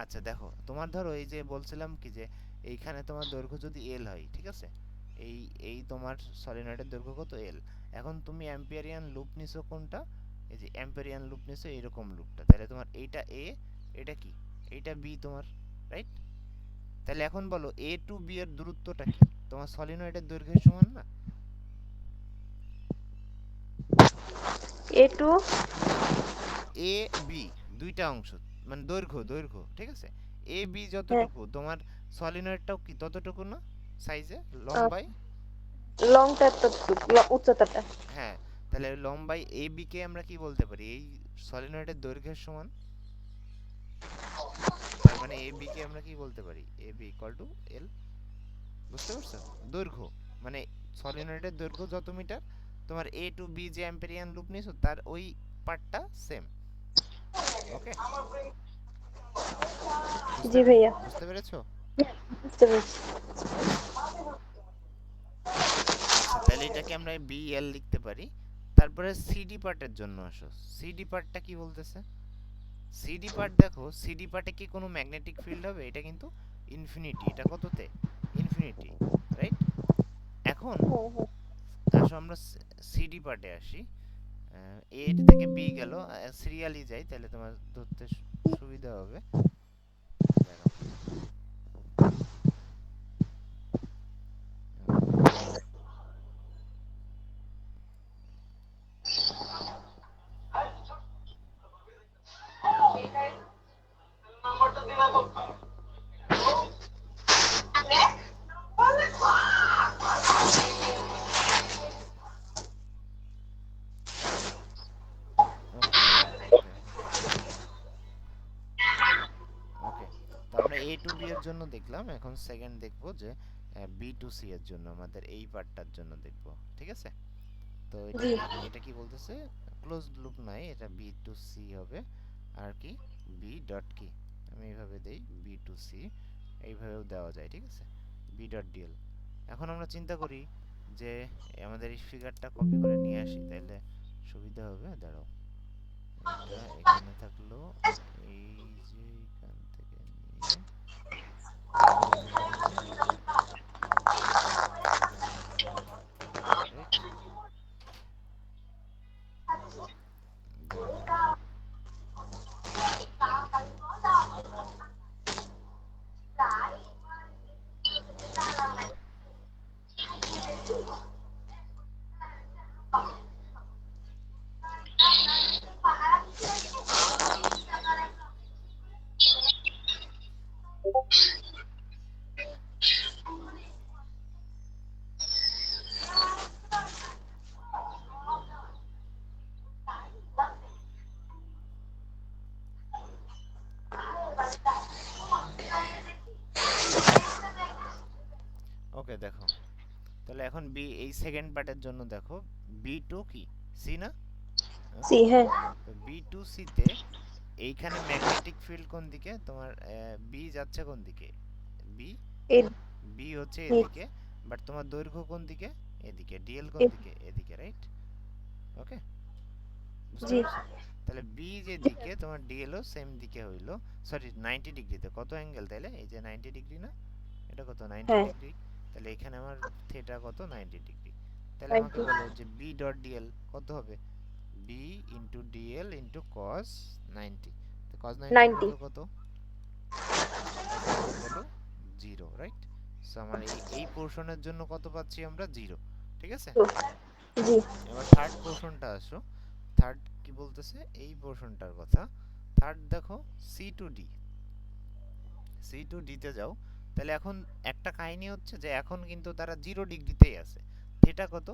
আচ্ছা দেখো, তোমার ধরো এই যে বলছিলাম কি যে এইখানে তোমার দৈর্ঘ্য যদি এল হয়, ঠিক আছে, এই এই তোমার সলিনয়েডের দৈর্ঘ্য কত এল। এখন তুমি অ্যাম্পিয়ারিয়ান লুপ নিছো কোনটা, এই যে অ্যাম্পিয়ারিয়ান লুপ নিছো এরকম লুপটা, তাহলে তোমার এইটা এ, এটা কি, এইটা বি তোমার, রাইট? তাহলে এখন বলো এ টু বি এর দূরত্বটা কি, তোমার সলিনয়েডের দৈর্ঘ্যের সমান না? এ টু এ বি দুইটা অংশ, মানে দৈর্ঘ্য, দৈর্ঘ্য, ঠিক আছে, এ বি হ্যাঁ, যতটুকু তোমার সলিনয়েডটাও কি ততটুকু না, সাইজে, লম্বায়? লংটা ততটুকু, উচ্চতাটা। হ্যাঁ, তাহলে লম্বাই এ বি কে আমরা কি বলতে পারি, এই সলিনয়েডের দৈর্ঘ্যের সমান। তার মানে এ বি কে আমরা কি বলতে পারি, এ বি ইকুয়াল টু এল। বুঝতে পারছো? দৈর্ঘ্য মানে সলিনয়েডের দৈর্ঘ্য যত মিটার, তোমার এ টু বি যে অ্যাম্পেরিয়ান লুপ নিছো তার ওই পার্টটা সেম, ওকে। বুঝতে জি ভাইয়া। বুঝতে পেরেছো? বুঝতে পেরেছি। আচ্ছা, আচ্ছা তাহলে এটাকে আমরা বি এল লিখতে পারি। তারপরে সিডি পার্টের জন্য আসো, সিডি পার্টটা কি বলতেছে, সিডি পার্ট দেখো, সিডি পার্টে কি কোনো ম্যাগনেটিক ফিল্ড হবে, এটা কিন্তু ইনফিনিটি, এটা কততে, ইনফিনিটি, রাইট? এখন আসো আমরা সিডি পার্টে আসি। এ থেকে বি গেল, সিরিয়ালি যাই, তাহলে তোমার ধরতে সুবিধা হবে। দাঁড়াও, ওকে, ওকে, দেখো, ওকে। তো আমরা এ টু বি এর জন্য দেখলাম, এখন সেকেন্ড দেখবো যে বি টু সি এর জন্য, আমাদের এই পার্টটার জন্য দেখবো, ঠিক আছে? তো এটা জি। কি, এটা কি বলতেছে, ক্লোজড লুপ নাই, এটা বি টু সি হবে। আর কি, বি ডট কি, আমি এইভাবে দেই বি টু সি, এইভাবেও দেওয়া যায়, ঠিক আছে, বি ডট ডিএল। এখন আমরা চিন্তা করি যে আমাদের এই ফিগারটা কপি করে নিয়ে আসি, তাহলে সুবিধা হবে। দাঁড়াও, এটা এখানে থাকলো, এই যে এখান থেকে নিয়ে এখানে আনবো, রাইট? দাঁড়াও, ওকে দেখো, তাহলে এখন বি এই সেকেন্ড পার্টের জন্য দেখো, বি টু কি সি না? সি, ওকে, হ্যাঁ। তো বি টু সি তে এইখানে ম্যাগনেটিক ফিল্ড কোন দিকে তোমার, বি যাচ্ছে কোন দিকে, বি এই বি হচ্ছে এই এদিকে, বাট তোমার দৈর্ঘ্য কোন দিকে, এদিকে, ডিএল কোন এই- দিকে, এদিকে, রাইট? ওকে, বুঝতে জি, পারছো? তাহলে বি যে দিকে তোমার ডিএলও সেম দিকে হইলো, সরি 90 ডিগ্রিতে, কত অ্যাঙ্গেল তাহলে, এই যে 90 ডিগ্রি না, এটা কত 90 হ্যাঁ, ডিগ্রি, তাহলে এখানে আমার থিটা কত 90 ডিগ্রি, তাহলে আমাকে 90, বলো যে বি ডট ডিএল কত হবে, B into dl into cos 90, তো কস 90 এর 90, ভ্যালু কত, কস 90 এর ভ্যালু 0, রাইট? সো আমার এই পোর্শনের জন্য কত পাচ্ছি আমরা, 0, ঠিক আছে। জি, এবার থার্ড পোর্শনটা আসো, থার্ড কি বলতেছে, এই পোর্শনটার কথা। থার্ড দেখো, C to D, C to ডিতে যাও, তাহলে এখন একটা কাহিনী হচ্ছে যে এখন কিন্তু তারা 0 ডিগ্রিতেই আছে, থিটা কত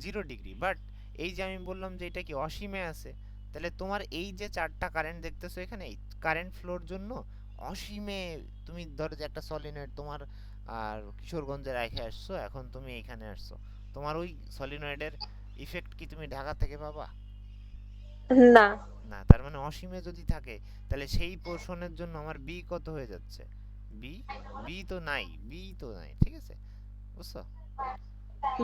0 ডিগ্রি, বাট এই যে আমি বললাম যে এটা কি অসীমে আছে, তাহলে তোমার এই যে চারটা কারেন্ট দেখতেছো এখানে, এই কারেন্ট ফ্লোর জন্য অসীমে, তুমি ধরো যে একটা সলিনয়েড তোমার আর কিশোরগঞ্জে রেখে আসছো, এখন তুমি এখানে আসছো, তোমার ওই সলিনয়েডের ইফেক্ট কি তুমি ঢাকা থেকে পাবা? না, না, তার মানে অসীমে যদি থাকে, তাহলে সেই পোর্শনের জন্য আমার বি কত হয়ে যাচ্ছে, বি, বি তো নাই, বি তো নাই, ঠিক আছে, বুঝছো?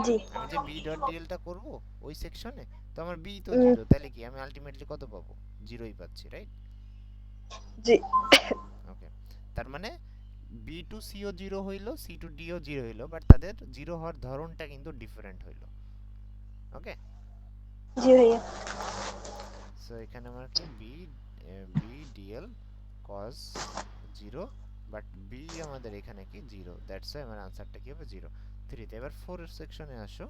জি, আমি যে বি ডট ডিএল টা করব ওই সেকশনে, তো আমার বি তো উম, 0, তাহলে কি আমি আলটিমেটলি কত পাবো, 0ই পাচ্ছি, রাইট? জি, ওকে, তার মানে বি টু সিও 0 হইলো, সি টু ডিও 0 হইলো, বাট তাদের 0 হওয়ার ধরনটা কিন্তু ডিফারেন্ট হইলো। ওকে, জি ভাইয়া, সো এখানে আমার কি B, B dl cos 0, but B আমাদের এখানে কি 0, দ্যাটস ওয়াই আমার আনসারটা কি হবে 0, 3 তে। এবার 4 এর সেকশনে আসো,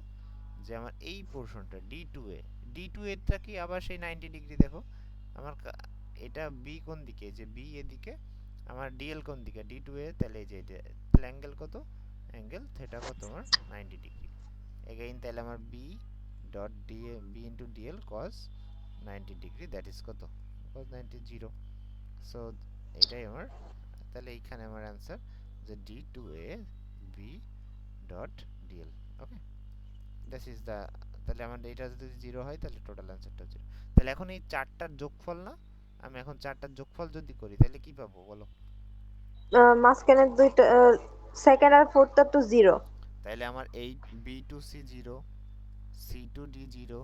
যে আমার এই পোরশনটা D2A, D2A টা কি আবার সেই 90 ডিগ্রি, দেখো আমার এটা বি কোন দিকে, যে বি এদিকে, আমার ডিএল কোন দিকে D2A, তাহলে এই যে তাহলে অ্যাঙ্গেল কত, অ্যাঙ্গেল থিটা কত তোমার 90 ডিগ্রি, এগেইন তাহলে আমার B dot D, B into dl cos 90 degree, that is কত, cos 90 0, সো এটাই আমার, তাহলে এইখানে আমার অ্যান্সার যে D2A B dot dl. Okay, this is the, তাহলে আমার এটা যদি 0 হয় তাহলে টোটাল অ্যান্সারটা 0। তাহলে এখন এই চারটার যোগফল না, আমি এখন চারটার যোগফল যদি করি তাহলে কি পাবো বলো? মাঝখানে দুইটা, সেকেন্ড আর ফোর্থটা তো জিরো, তাহলে আমার এই B to C 0, C to D 0, zero,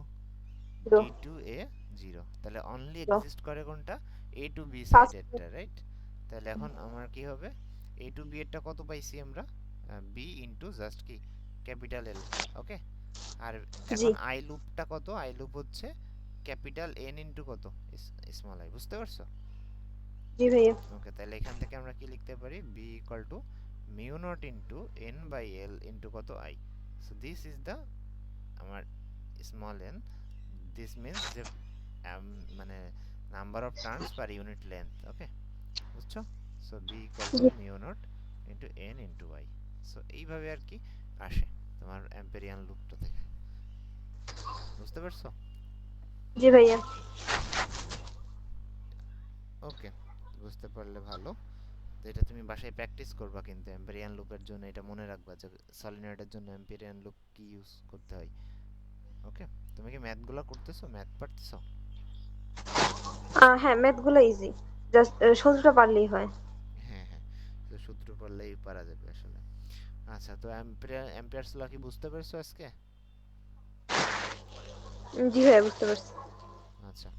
D to A 0, তাহলে অনলি জিরো, এক্সিস্ট করে কোনটা, এ টু বি ফার্স্ট, সাইডেরটা, রাইট? তাহলে এখন আমার কি হবে, এ টু বি এরটা কত পাইছি আমরা, বি ইনটু জাস্ট কি ক্যাপিটাল এল। ওকে, আর জি, এখন আই লুপটা কত, আই লুপ হচ্ছে ক্যাপিটাল এন ইনটু কত, স্মল আই, বুঝতে পারছো? জি ভাইয়া, ওকে, তাহলে এখান থেকে আমরা কি লিখতে পারি, B equal to mu naught into N by L into কত I, so this is the আমার স্মল এন, দিস মিন্স যে মানে number of turns per unit length. Okay, বুঝছো? So B equal to G, mu naught into N into I, so এইভাবে আর কি আসে তোমার অ্যাম্পেরিয়ান লুপটা থেকে, বুঝতে পারছো? জি ভাইয়া, ওকে, বুঝতে পারলে ভালো। তো এটা তুমি বাসায় প্র্যাকটিস করবা, কিন্তু অ্যাম্পেরিয়ান লুপের জন্য এটা মনে রাখবা যে সলিনয়েডের জন্য অ্যাম্পেরিয়ান লুপ কি ইউজ করতে হয়। ওকে, তুমি কি ম্যাথগুলো করতেছো, ম্যাথ পারতেছো? হ্যাঁ, ম্যাথ গুলো ইজি, জাস্ট সূত্রটা পারলেই হয়। হ্যাঁ হ্যাঁ, তো সূত্র পড়লেই পারা যাবে আসলে। আচ্ছা, তো অ্যাম্পিয়ারস ল কি বুঝতে পেরেছো আজকে? জি ভাইয়া, বুঝতে পারছি। আচ্ছা,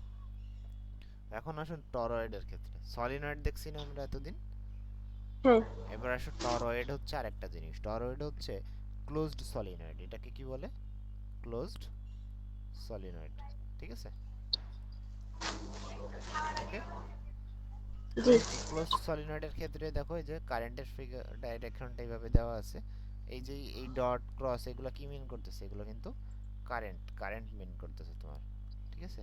এখন আসুন টরয়েডের ক্ষেত্রে, সলিনয়েড দেখছি না আমরা এতদিন, হ্যাঁ, এবার আসো টরয়েড হচ্ছে আরেকটা জিনিস, টরয়েড হচ্ছে ক্লোজড সলিনয়েড, এটাকে কি বলে, ক্লোজড সলিনয়েড, ঠিক আছে? ওকে, জি, ক্লোজড সলিনয়েডের ক্ষেত্রে দেখো এই যে কারেন্টের ফিগার ডাইরেকশনটা এইভাবে দেওয়া আছে, এই যে এই ডট ক্রস এগুলো কি মিন করতেছে, এগুলো কিন্তু কারেন্ট, কারেন্ট মিন করতেছে তোমার, ঠিক আছে,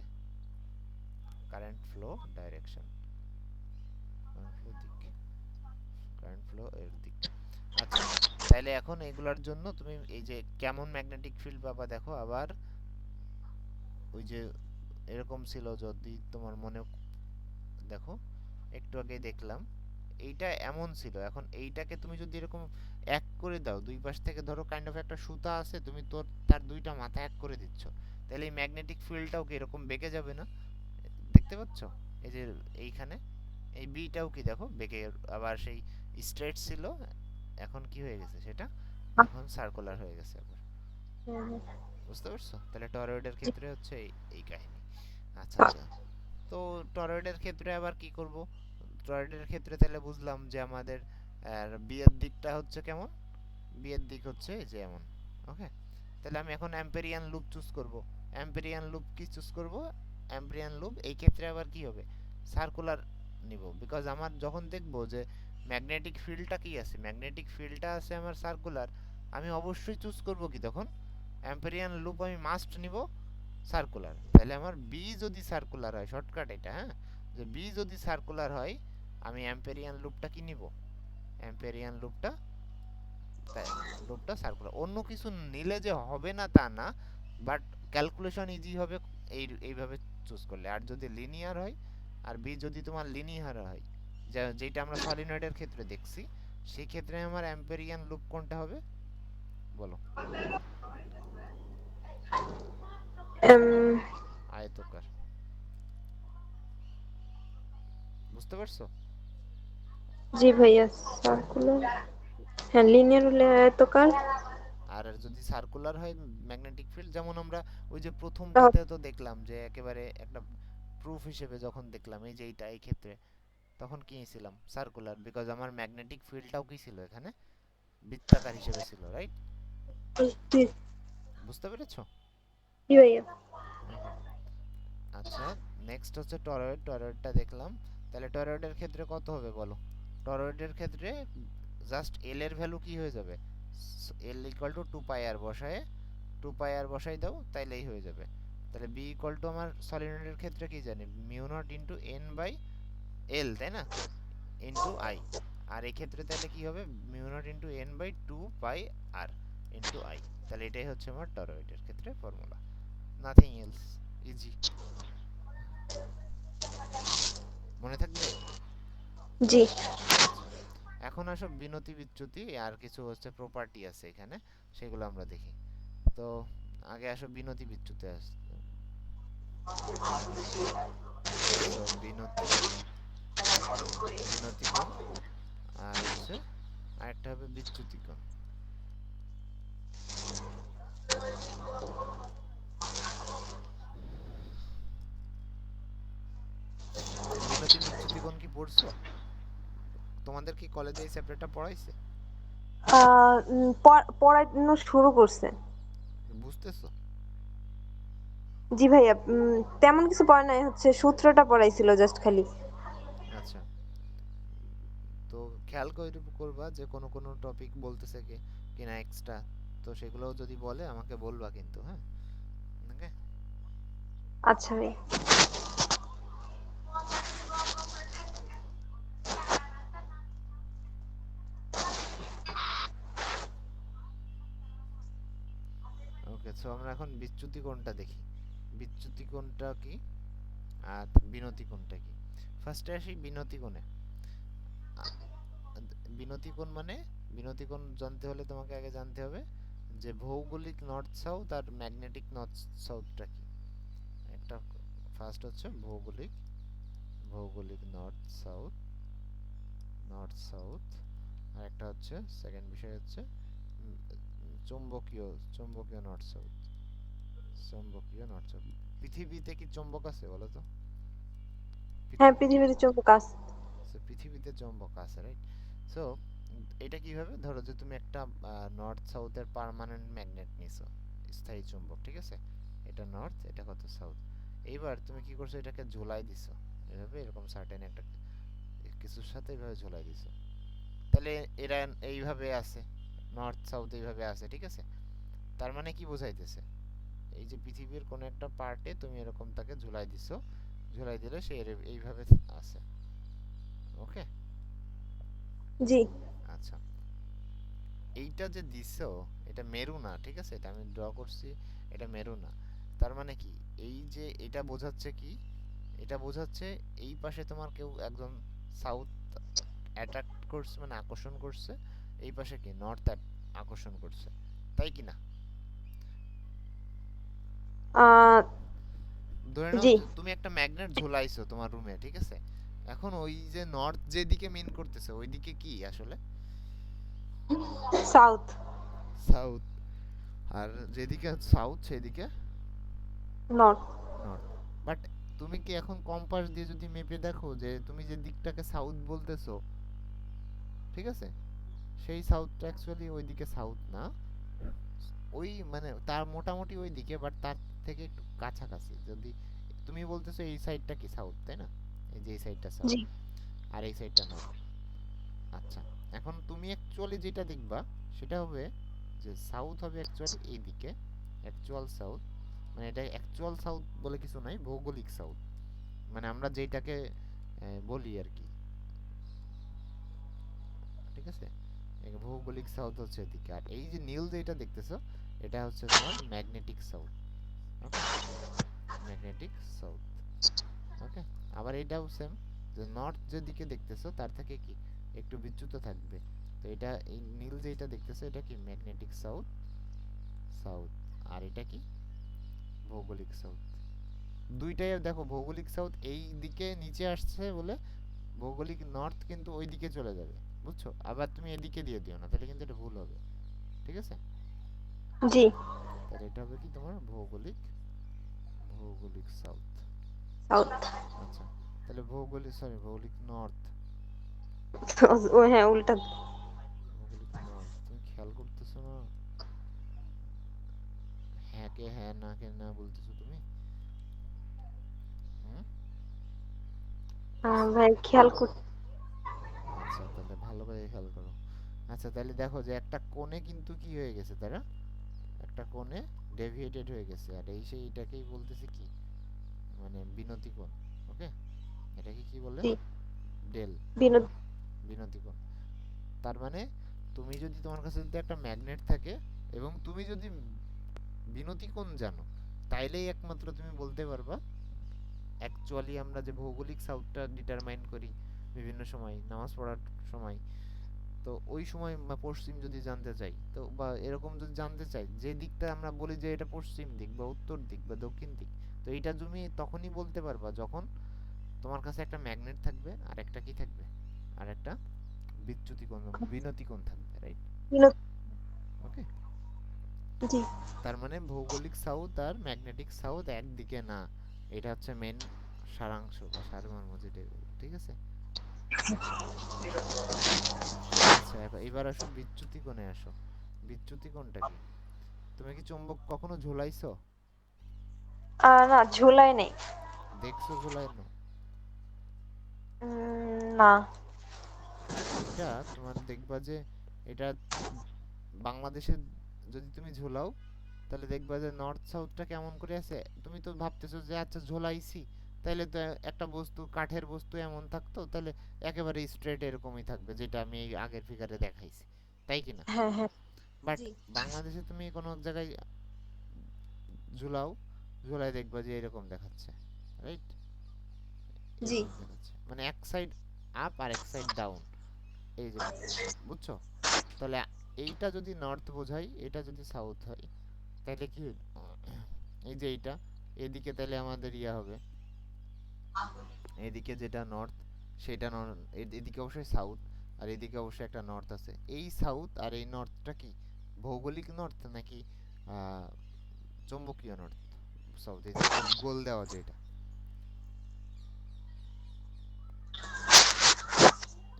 current flow direction, current flow দিক, কারেন্ট ফ্লো এর দিক। আচ্ছা, তাহলে এখন এগুলোর জন্য তুমি এই যে কেমন ম্যাগনেটিক ফিল্ড পাবা, দেখো আবার ওই যে এরকম ছিল, যদি তোমার মনে, দেখো একটু আগে দেখলাম এইটা এমন ছিল, এখন এইটাকে তুমি যদি এরকম এক করে দাও, দুই পাশ থেকে ধরো কাইন্ড অফ একটা সুতা আছে, তুমি তার দুইটা মাথা এক করে দিচ্ছ, তাহলে এই ম্যাগনেটিক ফিল্ডটাও কি এরকম বেঁকে যাবে না? দেখতে পাচ্ছ? এই যে এইখানে এই বিটাও কি দেখো বেঁকে, আবার সেই স্ট্রেট ছিল, এখন কি হয়ে গেছে সেটা, এখন সার্কুলার হয়ে গেছে আবার। হুম, বুঝতে পারছো? তাহলে টরয়েডের জি। ক্ষেত্রে হচ্ছে এই কাহিনী। আচ্ছা আচ্ছা। তো টরয়েডের ক্ষেত্রে আবার কি করব? টরয়েডের ক্ষেত্রে তাহলে বুঝলাম যে আমাদের বিয়ের দিকটা হচ্ছে কেমন, বিয়ের দিক হচ্ছে এই যে এমন। ওকে, তাহলে আমি এখন অ্যাম্পেরিয়ান লুপ চুজ করব। অ্যাম্পেরিয়ান লুপ কি চুজ করব? অ্যাম্পেরিয়ান লুপ এই ক্ষেত্রে আবার কি হবে, সার্কুলার নিব, বিকজ আমার যখন দেখব যে ম্যাগনেটিক ফিল্ডটা কি আছে, ম্যাগনেটিক ফিল্ডটা আছে আমার সার্কুলার, আমি অবশ্যই চুজ করব কি তখন, অ্যাম্পেরিয়ান লুপ আমি মাস্ট নিব সার্কুলার। তাহলে আমার বি যদি সার্কুলার হয়, শর্টকাট এটা, হ্যাঁ, যে বি যদি সার্কুলার হয়, আমি অ্যাম্পেরিয়ান লুপটা কি নিব, অ্যাম্পেরিয়ান লুপটা, তাই লুপটা সার্কুলার। অন্য কিছু নিলে যে হবে না তা না, বাট ক্যালকুলেশন ইজি হবে এইভাবে চুজ করলে। আর যদি লিনিয়ার হয়, আর বি যদি তোমার লিনিয়ার হয়, যেটা আমরা সলিনয়েডের ক্ষেত্রে দেখছি, সেই ক্ষেত্রে আমার অ্যাম্পেরিয়ান লুপ কোনটা হবে বলো? এম, আয়তকার। বুঝতে পারছো? জি ভাইয়া, সার্কুলার, হ্যাঁ লিনিয়ার হলে আয়তকার। আর যদি সার্কুলার হয় ম্যাগনেটিক ফিল্ড, যেমন আমরা ওই যে তাহ- প্রথমটাতে তো দেখলাম যে একেবারে একটা প্রুফ হিসেবে যখন দেখলাম এই যে এইটা এই ক্ষেত্রে, তখন কি ছিলাম সার্কুলার, বিকজ আমার ম্যাগনেটিক ফিল্ডটাও কি ছিল এখানে, বৃত্তাকার হিসেবে ছিল, রাইট? জি। বুঝতে পেরেছো? জি ভাইয়া। হুম হুম। আচ্ছা, নেক্সট হচ্ছে টরয়েড। টরয়েডটা দেখলাম, তাহলে টরয়েডের ক্ষেত্রে কত হবে বলো? টরয়েডের ক্ষেত্রে জাস্ট এল এর ভ্যালু কি হয়ে যাবে, L equal to two pi আর বসায়, টু পাই আর বসাই দাও, তাইলেই হয়ে যাবে। তাহলে বি ইকুয়াল টু আমার সলিনয়েডের ক্ষেত্রে কি জানি, mu naught into N by L, তাই না, ইন্টু আই। আর এই ক্ষেত্রে তাহলে কি হবে, mu naught into N by two pi r into I. তাহলে এটাই হচ্ছে আমার টরয়েডের ক্ষেত্রে ফর্মুলা, নাথিং এলস, ইজি। মনে থাকবে? জি। আচ্ছা, এখন আসো বিনতি বিচ্যুতি, আর কিছু হচ্ছে প্রপার্টি আছে এখানে, সেগুলো আমরা দেখি। তো আগে আসো বিনতি বিচ্যুতি আস। সো বিনতি, বিনতি কোণ, আর হচ্ছে আরেকটা হবে বিচ্যুতি কোণ। বিনতি বিচ্যুতি কোণ কি পড়ছো? তোমাদের কি কলেজে এই চ্যাপ্টারটা পড়াইছে? পড়ানো শুরু করছে। বুঝতেছো? জি ভাইয়া, তেমন কিছু পড়া নাই, হচ্ছে সূত্রটা পড়াইছিল জাস্ট খালি। আচ্ছা, তো খেয়াল করবা যে কোনো কোনো টপিক বলতেছে কি কিনা এক্সট্রা, তো সেগুলোও যদি বলে আমাকে বলবা কিন্তু, হ্যাঁ? ওকে। আচ্ছা ভাই। ওকে, সো আমরা এখন বিচ্যুতি কোণটা দেখি। বিচ্যুতি কোণটা কি আর বিনতি কোণটা কি? ফার্স্টে আসি বিনতি কোণে। বিনতি কোণ মানে, বিনতি কোণ জানতে হলে তোমাকে আগে জানতে হবে যে ভৌগোলিক নর্থ সাউথ আর ম্যাগনেটিক নর্থ সাউথটা কি। একটা ফার্স্ট হচ্ছে ভৌগোলিক, ভৌগোলিক নর্থ সাউথ, নর্থ সাউথ। আর একটা হচ্ছে সেকেন্ড বিষয় হচ্ছে চৌম্বকীয়, চৌম্বকীয় নর্থ সাউথ, চৌম্বকীয় নর্থ সাউথ। পৃথিবীতে কি চৌম্বক আছে বলো তো? হ্যাঁ, পৃথিবীতে, পৃথিবীতে চৌম্বক আছে। সো পৃথিবীতে চৌম্বক আছে, রাইট? সো এটা কিভাবে, ধরো যে তুমি একটা নর্থ সাউথের পার্মানেন্ট ম্যাগনেট নিছো, স্থায়ী চুম্বক, ঠিক আছে, এটা নর্থ, এটা কত সাউথ। এইবার তুমি কি করছো, এটাকে ঝোলাই দিছো এভাবে, এরকম সার্টেন একটা কিছুর সাথে এইভাবে ঝোলাই দিছো, তাহলে এরা এইভাবে আছে, নর্থ সাউথ এইভাবে আছে, ঠিক আছে। তার মানে কি বোঝাইতেছে, এই যে পৃথিবীর কোন একটা পার্টে তুমি এরকম তাকে ঝুলাই দিছো, ঝুলাই দিলে সে এইভাবে আছে। ওকে। জি। আচ্ছা, এইটা যে দিছো, এটা মেরু না, ঠিক আছে, এটা আমি ড্র করছি, এটা মেরু না। তার মানে কি, এই যে এটা বোঝাচ্ছে কি, এটা বোঝাচ্ছে এই পাশে তোমার কেউ একজন সাউথ অ্যাট্রাক্ট করছে, মানে আকর্ষণ করছে, এই পাশে কি নর্থ আকর্ষণ করছে, তাই কি না? আহ ধরে নাও জি। যে তুমি একটা ম্যাগনেট ঝোলাইছো তোমার রুমে, ঠিক আছে? এখন ওই যে নর্থ যেদিকে মিন করতেছে ওইদিকে কি আসলে? সাউথ। সাউথ। আর যেদিকে সাউথ সেদিকে নর্থ। নর্থ। বাট তুমি কি এখন কম্পাস দিয়ে যদি মেপে দেখো যে তুমি যে দিকটাকে সাউথ বলতেছো, ঠিক আছে, সেই সাউথটা অ্যাকচুয়ালি ওইদিকে সাউথ না, ওই মানে তার মোটামুটি ওই দিকে, বাট তার থেকে একটু কাছাকাছি। যদি তুমি বলতেছো এই সাইডটা কি সাউথ, তাই না? এই যে এই সাইডটা সাউথ জি। আর এই সাইডটা নর্থ। আচ্ছা, এখন তুমি অ্যাকচুয়ালি যেটা দেখবা সেটা হবে যে সাউথ হবে অ্যাকচুয়ালি এই দিকে, অ্যাকচুয়াল সাউথ। মানে এটা অ্যাকচুয়াল সাউথ বলে কিছু নাই, ভৌগোলিক সাউথ, মানে আমরা যেটাকে বলি আর কি, ঠিক আছে? এই ভৌগোলিক সাউথ হচ্ছে এদিকে, আর এই যে নীল যেটা দেখতেছো এটা হচ্ছে তোমার ম্যাগনেটিক সাউথ। ওকে, ম্যাগনেটিক সাউথ। ওকে, আবার এটাও সেম, যে নর্থ যেদিকে দেখতেছো তার থেকে কি একটু বিচ্যুত থাকবে। তো এটা এই নীল যেটা দেখতেছো এটা কি ম্যাগনেটিক সাউথ, সাউথ। আর এটা কি ভৌগোলিক সাউথ। দুইটাই দেখো, ভৌগোলিক সাউথ এই দিকে নিচে আসছে বলে ভৌগোলিক নর্থ কিন্তু ওই দিকে চলে যাবে, বুঝছো? আবার তুমি এদিকে দিয়ে দিও না, তাহলে কিন্তু এটা ভুল হবে, ঠিক আছে? জি। তাহলে এটা হবে কি তোমার ভৌগোলিক, ভৌগোলিক সাউথ। সাউথ। আচ্ছা, তাহলে ভৌগোলিক, সরি ভৌগোলিক নর্থ। ও হ্যাঁ, উল্টা। ভৌগোলিক নর্থ, তুমি খেয়াল করতেছো না? হ্যাঁ কে হ্যাঁ, না কে না বলতেছো তুমি। হুম। ভাই খেয়াল কর। আচ্ছা, তাহলে ভালো করে খেয়াল করো। আচ্ছা, তাহলে দেখো যে একটা কোণে কিন্তু কি হয়ে গেছে তারা, একটা কোণে ডেভিয়েটেড হয়ে গেছে, আর এই সেইটাকেই বলতেছে কি, মানে বিনতি কোণ। ওকে, এটাকে কি বলে? জি। ডেল, বিনোদ। বিনতি কোণ। তার মানে তুমি যদি, তোমার কাছে যদি একটা ম্যাগনেট থাকে এবং তুমি যদি বিনতি কোণ জানো, তাইলেই একমাত্র তুমি বলতে পারবা অ্যাকচুয়ালি আমরা যে ভৌগোলিক সাউথটা ডিটারমাইন করি বিভিন্ন সময় নামাজ পড়ার সময়, তো ওই সময় পশ্চিম যদি জানতে চাই, তো বা এরকম যদি জানতে চাই যে দিকটা আমরা বলি যে এটা পশ্চিম দিক বা উত্তর দিক বা দক্ষিণ দিক, তো এটা তুমি তখনই বলতে পারবা যখন তোমার কাছে একটা ম্যাগনেট থাকবে আর একটা কি থাকবে, আর একটা বিচ্যুতি কোণ, বিনতি কোণ থাকবে, রাইট? বিনোদ। ওকে, জি। তার মানে ভৌগোলিক সাউথ আর ম্যাগনেটিক সাউথ একদিকে না, এটা হচ্ছে মেন সারাংশ বা সারমর্ম যেটাই বলো, ঠিক আছে? আচ্ছা, এবার আসো বিচ্যুতি কোণে আসো। বিচ্যুতি কোণটা কি? তুমি কি চুম্বক কখনো ঝুলাইছো? না, ঝোলায় নেই। দেখছো ঝুলাইনো? না। এটা তোমার দেখবা যে এটা বাংলাদেশে যদি তুমি ঝোলাও তাহলে দেখবা যে নর্থ সাউথটা কেমন করে আছে। তুমি তো ভাবতেছো যে আচ্ছা ঝোলাইছি, তাইলে তো একটা বস্তু, কাঠের বস্তু এমন থাকতো, তাহলে একেবারে স্ট্রেট এরকমই থাকবে, যেটা আমি এই আগের ফিগারে দেখাইছি, তাই কি না? হ্যাঁ, হ্যাঁ। বাট জি। বাংলাদেশে তুমি কোনো এক জায়গায় ঝুলাও, ঝুলাই দেখবা যে এরকম দেখাচ্ছে, রাইট? জি। এরকম দেখাচ্ছে, মানে এক সাইড আপ আর এক সাইড ডাউন, এই যে, বুঝছো? তাহলে এইটা যদি নর্থ বোঝাই, এটা যদি সাউথ হয়, তাহলে কি হইল? এই যে এইটা এদিকে তাহলে আমাদের ইয়া হবে, এদিকে যেটা নর্থ সেটা এদিকে অবশ্যই সাউথ, আর এদিকে অবশ্যই একটা নর্থ আছে। এই সাউথ আর এই নর্থটা কি ভৌগোলিক নর্থ নাকি আহ, চৌম্বকীয় নর্থ? সাউথ, এই যে গোল গোল দেওয়া যেটা,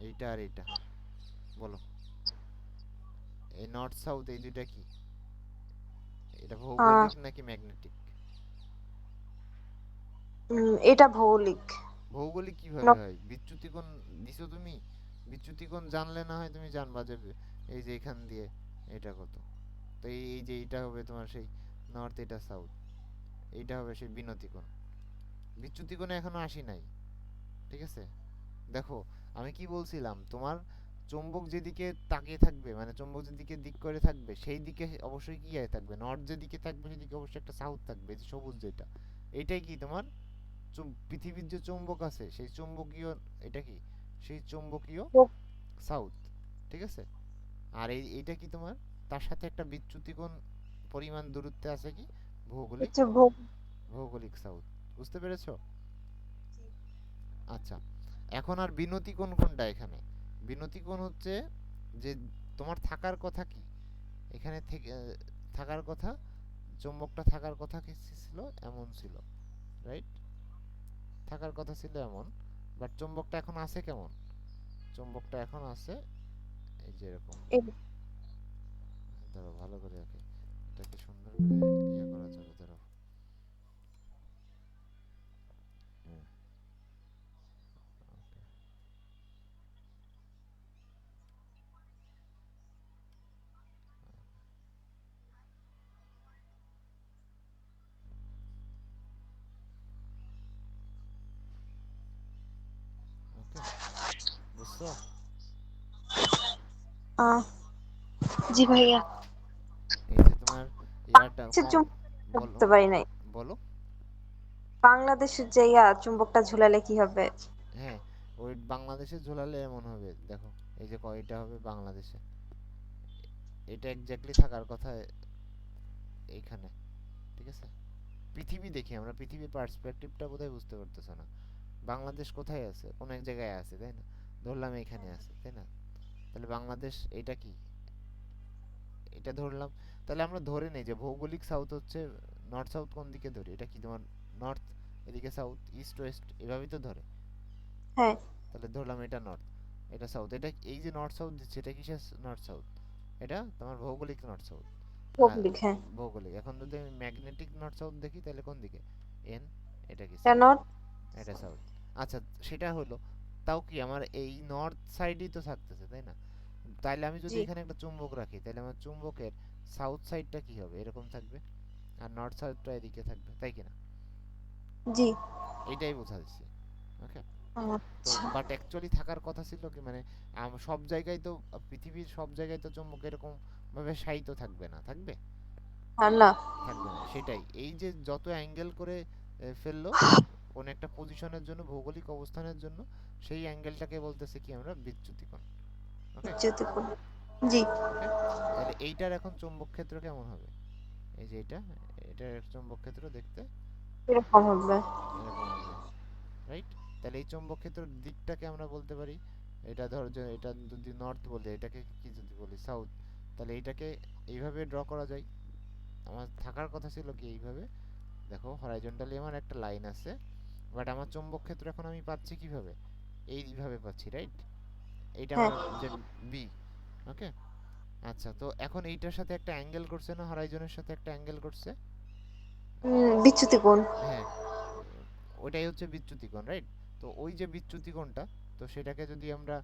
এইটা আর এইটা, বলো, এই নর্থ সাউথ এই দুইটা কি, এটা আহ ভৌগোলিক নাকি ম্যাগনেটিক? এটা ভৌগোলিক। ভৌগোলিক কিভাবে ন- হয়? বিচ্যুতি কোণ দিছো তুমি, বিচ্যুতি কোণ জানলে না হয় তুমি জানবা যে এই যে এখান দিয়ে এটা কত, তো এই যে এইটা হবে তোমার সেই নর্থ, এটা সাউথ, এইটা হবে সেই বিনতি কোণ। বিচ্যুতি কোণে এখনো আসি নাই, ঠিক আছে? দেখো, আমি কি বলছিলাম, তোমার চুম্বক যেদিকে তাকিয়ে থাকবে, মানে চুম্বক যেদিকে দিক করে থাকবে সেই দিকে অবশ্যই কি আয় থাকবে, নর্থ যেদিকে থাকবে সেদিকে অবশ্যই একটা সাউথ থাকবে, এই যে সবুজ যেটা, এইটাই কি তোমার পৃথিবীর যে চুম্বক আছে সেই চুম্বকীয়, এটা কি সেই চুম্বকীয় সাউথ, ঠিক আছে। আর এইটা কি তোমার, তার সাথে একটা বিচ্যুতি কোণ পরিমাণ দূরত্বে আছে কি, ভৌগোলিক, হচ্ছে ভোগ। ভৌগোলিক সাউথ। বুঝতে পেরেছো? আচ্ছা, এখন আর বিনতি কোণ কোনটা এখানে? বিনতি কোণ হচ্ছে যে তোমার থাকার কথা কি এখানে থেকে, থাকার কথা, চুম্বকটা থাকার কথা কি ছিল, এমন ছিল, রাইট? থাকার কথা ছিল এমন, বাট চুম্বকটা এখন আছে কেমন? চুম্বকটা এখন আছে এই যে এরকম। ধরো ভালো করে রাখে, এটাকে সুন্দর করে ইয়ে করা যাবে, ধরো। হ্যাঁ, ওকে, বুঝছো? আহ জি ভাইয়া। এই যে তোমার ইয়ারটা সে কম। চুম্বকটা বলো, বুঝতে পারি নাই। বলো। বাংলাদেশের জায়গা চুম্বকটা ঝুলালে কি হবে? হ্যাঁ, ওই বাংলাদেশে ঝোলালে এমন হবে, দেখো। এই যে কয়টা হবে বাংলাদেশে, এটা এক্স্যাক্টলি থাকার কথা এইখানে, ঠিক আছে। পৃথিবী দেখি আমরা, পৃথিবীর পার্সপেক্টিভটা বোধহয় বুঝতে পারতেছ না। বাংলাদেশ কোথায় আছে? কোন এক জায়গায় আছে, তাই না? ধরলাম এখানে আছে, তাই না? তাহলে বাংলাদেশ এটা কি, এটা ধরলাম। তাহলে আমরা ধরে নেই যে ভৌগোলিক সাউথ হচ্ছে, নর্থ সাউথ কোন দিকে ধরি, এটা কি তোমার নর্থ, এদিকে সাউথ, ইস্ট ওয়েস্ট, এভাবেই তো ধরে। হ্যাঁ। তাহলে ধরলাম এটা নর্থ, এটা সাউথ, এটা এই যে নর্থ সাউথ দিচ্ছে, এটা কিসের নর্থ সাউথ? এটা তোমার ভৌগোলিক নর্থ সাউথ। ভৌগোলিক, হ্যাঁ। ভৌগোলিক। এখন যদি আমি ম্যাগনেটিক নর্থ সাউথ দেখি, তাহলে কোন দিকে? এন, এটা কি কেন? সাউথ, এটা সাউথ। আচ্ছা, সেটা হলো। তাও কি আমার এই নর্থ সাইডেই তো থাকতেছে, তাই না? তাইলে আমি যদি জি। এখানে একটা চুম্বক রাখি, তাহলে আমার চুম্বকের সাউথ সাইডটা কি হবে, এরকম থাকবে। আর নর্থ সাউথটা এদিকে থাকবে, তাই কি না? জি। এইটাই বোঝাচ্ছি। ওকে। তো আচ্ছা। বাট অ্যাকচুয়ালি থাকার কথা ছিল কি, মানে সব জায়গায় তো, পৃথিবীর সব জায়গায় তো চুম্বক এরকম ভাবে শায়িত থাকবে না, থাকবে? আর না। থাকবে না, সেটাই। এই যে যত অ্যাঙ্গেল করে ফেললো কোন একটা পজিশনের জন্য, ভৌগোলিক অবস্থানের জন্য, সেই অ্যাঙ্গেলটাকে বলতেছে কি আমরা, বিচ্যুতি কোণ। ওকে। বিচ্যুতিপূর্ণ। জি। ওকে, তাহলে এইটার এখন চৌম্বক ক্ষেত্র কেমন হবে? এই যে এটা, এটার চৌম্বক ক্ষেত্র দেখতে এরকম হবে। এরকম হবে, রাইট? তাহলে এই চৌম্বক ক্ষেত্রের দিকটাকে আমরা বলতে পারি, এটা ধর যে এটা যদি নর্থ বলি, এটাকে কি যদি বলি সাউথ, তাহলে এইটাকে এইভাবে ড্র করা যায়। আমার থাকার কথা ছিল কি এইভাবে, দেখো হরাইজন্টালি আমার একটা লাইন আছে, বাট আমার চৌম্বক ক্ষেত্র এখন আমি পাচ্ছি কিভাবে, এইভাবে পাচ্ছি, রাইট? এইটা হ্যাঁ। আমার যে বি। ওকে। আচ্ছা, তো এখন এইটার সাথে একটা অ্যাঙ্গেল করছে না, হরাইজনের সাথে একটা অ্যাঙ্গেল করছে। বিচ্যুতিপূর্ণ। হ্যাঁ, ওইটাই হচ্ছে বিচ্যুতি কোণ, রাইট? তো ওই যে বিচ্যুতি কোণটা, তো সেটাকে যদি আমরা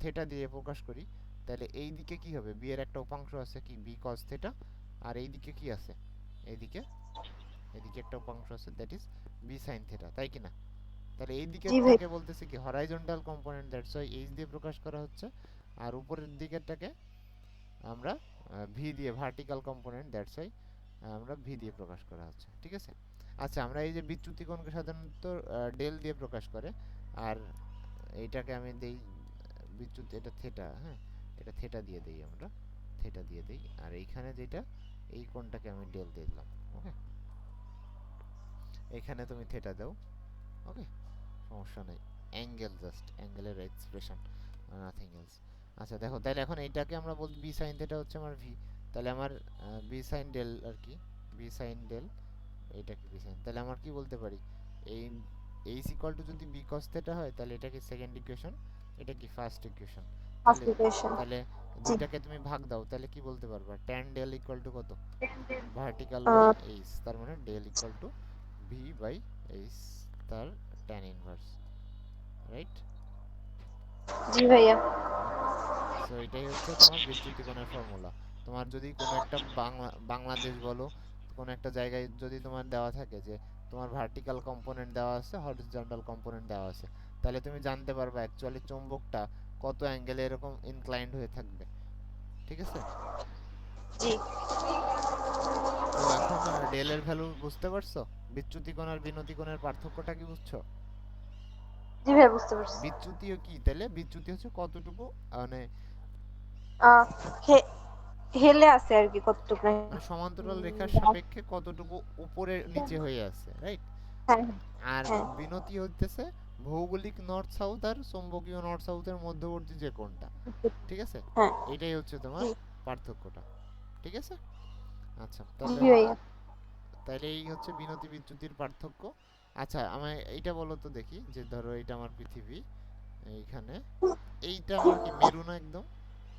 থেটা দিয়ে প্রকাশ করি, তাহলে এই দিকে কি হবে, বি এর একটা উপাংশ আছে কি, বি কস থেটা। আর এই দিকে কি আছে, এইদিকে, এদিকে একটা উপাংশ আছে, that is B sine theta, তাই কি না? তাহলে এই জি ভাই। দিকেরটাকে বলতেছে কি horizontal component, that's why H দিয়ে প্রকাশ করা হচ্ছে। আর উপরের দিকেরটাকে আমরা ভি দিয়ে, ভার্টিক্যাল কম্পোনেন্ট, দ্যাটস ওয়াই আমরা ভি দিয়ে প্রকাশ করা হচ্ছে, ঠিক আছে। আচ্ছা, আমরা এই যে বিচ্যুতি কোণকে সাধারণত ডেল দিয়ে প্রকাশ করে। আর এইটাকে আমি দেই বিচ্যুতি, এটা থেটা, হ্যাঁ, এটা থেটা দিয়ে দেই আমরা, থেটা দিয়ে দেই। আর এইখানে যেটা, এই কোণটাকে আমি ডেল দিয়ে দিলাম। ওকে, এখানে তুমি থেটা দাও। ওকে, সমস্যা নেই। অ্যাঙ্গেল, জাস্ট অ্যাঙ্গেলের এক্সপ্রেশন, নাথিং এলস। আচ্ছা দেখো, তাহলে এখন এইটাকে আমরা বলছি বি সাইন থিটা হচ্ছে আমার ভি। তাহলে আমার বি সাইন ডেল আর কি, বি সাইন ডেল, এইটা কি বি সাইন, তাহলে আমার কি বলতে পারি, এই এইচ ইকুয়াল টু যদি বি কস থিটা হয়, তাহলে এটা কি সেকেন্ড ইকুয়েশন, এটা কি ফার্স্ট ইকুয়েশন। তাহলে কনস্টিপেশন। তাহলে জি। দুইটাকে তুমি ভাগ দাও, তাহলে কি বলতে পারবা, ট্যান ডেল ইকুয়াল টু কত, ভার্টিক্যাল বাই আহ, এইচ, তার মানে del equal to V by H, তার ট্যান ইনভার্স, রাইট? জি ভাইয়া। ওকে, সো এটাই হচ্ছে তোমার বিচ্যুতি কোণের ফর্মুলা। তোমার যদি কোনো একটা বাংলাদেশ বলো, কোনো একটা জায়গায় যদি তোমার দেওয়া থাকে যে তোমার ভার্টিক্যাল কম্পোনেন্ট দেওয়া আছে, হরিজন্টাল কম্পোনেন্ট দেওয়া আছে, তাহলে তুমি জানতে পারবে অ্যাকচুয়ালি চৌম্বকটা কত অ্যাঙ্গেলে এরকম ইনক্লাইন্ড হয়ে থাকবে, ঠিক আছে। জি। তো এখন ডেল এর ভ্যালু বুঝতে পারছো? বিচ্যুতি কোণ আর বিনতি কোণের পার্থক্যটা কি বুঝছো? জি ভাইয়া বুঝতে পারছি। বিচ্যুতিও কি তাহলে? বিচ্যুতি হচ্ছে কতটুকু মানে আহ হে হেলে আছে আর কি কতটুকু না। মানে সমান্তরাল রেখার হ্যাঁ সাপেক্ষে কতটুকু উপরে নিচে হয়ে আছে, রাইট? হ্যাঁ আর হ্যাঁ। বিনতি হইতেছে ভৌগোলিক নর্থ সাউথ আর চৌম্বকীয় নর্থ সাউথের মধ্যবর্তী যে কোণটা, ঠিক আছে? হ্যাঁ এটাই হচ্ছে তোমার জি পার্থক্যটা, ঠিক আছে? আচ্ছা, তাহলে জি ভাইয়া। তাহলে এই হচ্ছে বিনতি বিচ্যুতির পার্থক্য। আচ্ছা, আমায় এইটা বলো তো দেখি, যে ধরো এটা আমার পৃথিবী, এইখানে এইটা আমার কি মেরু না একদম?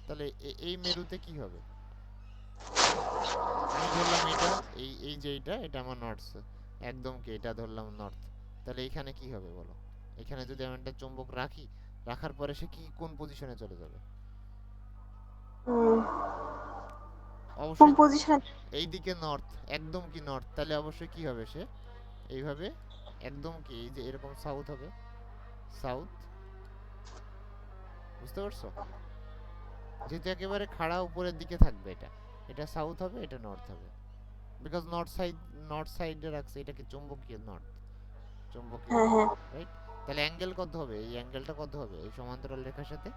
তাহলে এই মেরুতে কি হবে? আমি ধরলাম এটা, এই এই যে এটা আমার নর্থ, একদম কি এটা ধরলাম নর্থ। তাহলে এইখানে কি হবে বলো? এখানে যদি আমি একটা চুম্বক রাখি, রাখার পরে সে কি কোন পজিশনে চলে যাবে? উম, কোন অবশ্যই পজিশনে? এই দিকে নর্থ, একদম কি নর্থ, তাহলে অবশ্যই কি হবে সে? এইভাবে একদম কি এই যে এরকম সাউথ হবে, সাউথ। বুঝতে পারছো? যেহেতু একেবারে খাড়া উপরের দিকে থাকবে, এটা এটা সাউথ হবে, এটা নর্থ হবে, বিকজ নর্থ সাইডে রাখছে, এটা কি চুম্বকীয় নর্থ, চুম্বকীয় হ্যাঁ নর্থ, হ্যাঁ। রাইট? তাহলে অ্যাঙ্গেল কত হবে? এই অ্যাঙ্গেলটা কত হবে এই সমান্তরাল রেখার সাথে?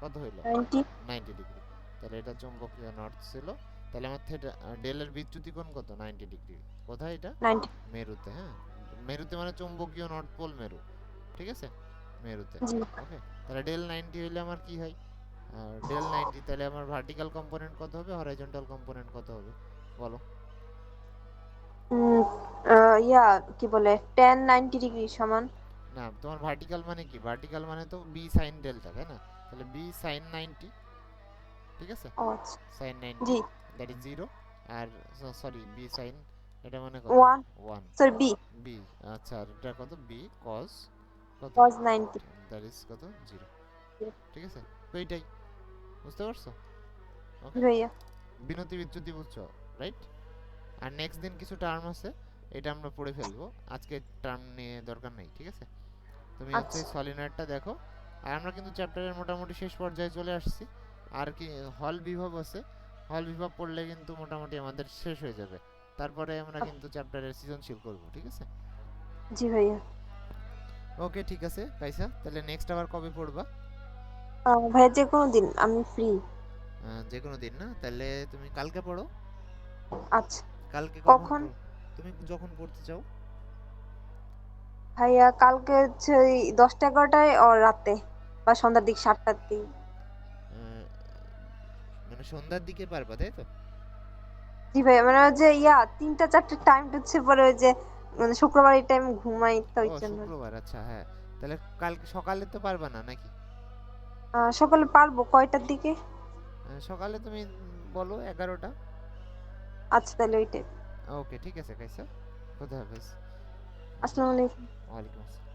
কত হইল? 90। 90 ডিগ্রি। তাহলে এটা চুম্বকীয় নর্থ ছিল। তাহলে আমার থিটা ডেলের বিচ্যুতি কোণ কত? 90 ডিগ্রি। কোথায় এটা? 90। মেরুতে, হ্যাঁ। মেরুতে মানে চুম্বকীয় নর্থ পোল মেরু, ঠিক আছে? মেরুতে। জি। ওকে, তাহলে ডেল 90 হইলে আমার কি হয়? ডেল 90, তাহলে আমার ভার্টিক্যাল কম্পোনেন্ট কত হবে, হরাইজন্টাল কম্পোনেন্ট কত হবে বলো? উম, ইয়া কি বলে 10 90 ডিগ্রি সমান। না, তোমার ভার্টিক্যাল মানে কি? ভার্টিক্যাল মানে তো বি সাইন ডেল্টা, তাই না? তাহলে বি সাইন 90, ঠিক আছে? ও আচ্ছা। সাইন 90, জি। That is 0। আর সরি, বি সাইন, এটা মানে কত? 1 1। সরি বি বি, আচ্ছা, আর এটা কত? বি কস কত? cos 90। দ্যাট ইজ কত? 0, ঠিক আছে? তো এইটাই, বুঝতে পারছো? জি ওকে, ভাইয়া। বিনতি বিচ্যুতি বুঝছো, রাইট? আর নেক্সট দিন কিছু টার্ম আছে, এটা আমরা পড়ে ফেলবো, আজকে টার্ম নিয়ে দরকার নেই, ঠিক আছে? তুমি হচ্ছে আচ্ছা সলিনয়েডটা দেখো। আর আমরা কিন্তু চ্যাপ্টারের মোটামুটি শেষ পর্যায়ে চলে আসছি। আর কি হল বিভাগ আছে, হল বিভাগ পড়লে কিন্তু মোটামুটি আমাদের শেষ হয়ে যাবে। তারপরে আমরা কিন্তু চ্যাপ্টারের সৃজনশীল করব, ঠিক আছে? জি ভাইয়া। ওকে, ঠিক আছে কাইসা, তাহলে নেক্সট আবার কবে পড়বা? ভাইয়া যে কোনো দিন আমি ফ্রি। যে কোনো দিন না, তাহলে তুমি কালকে পড়ো। আচ্ছা কালকে কখন কখন? পড়ো? তুমি যখন পড়তে চাও। ভাইয়া কালকে হচ্ছে ওই 10টা 11টায় ও রাতে বা সন্ধ্যার দিক 7টার দিক। আহ, মানে সন্ধ্যার দিকে পারবা, তাই তো? জি ভাইয়া মানে ওই যে 3টা 4টার টাইম হচ্ছে পরে ওই যে মানে শুক্রবার এই টাইম ঘুমাই তো ও ওই জন্য। শুক্রবার, আচ্ছা, হ্যাঁ। তাহলে কালকে সকালে তো পারবা না নাকি? সকালে পারবো কয়টার দিকে? সকালে তুমি বলো 11টা। আচ্ছা তাহলে ওই টাইম। ওকে, ঠিক আছে কাইসা, খুদা হাফেজ। আসসালামু আলাইকুম। ওয়ালাইকুম আসসালাম।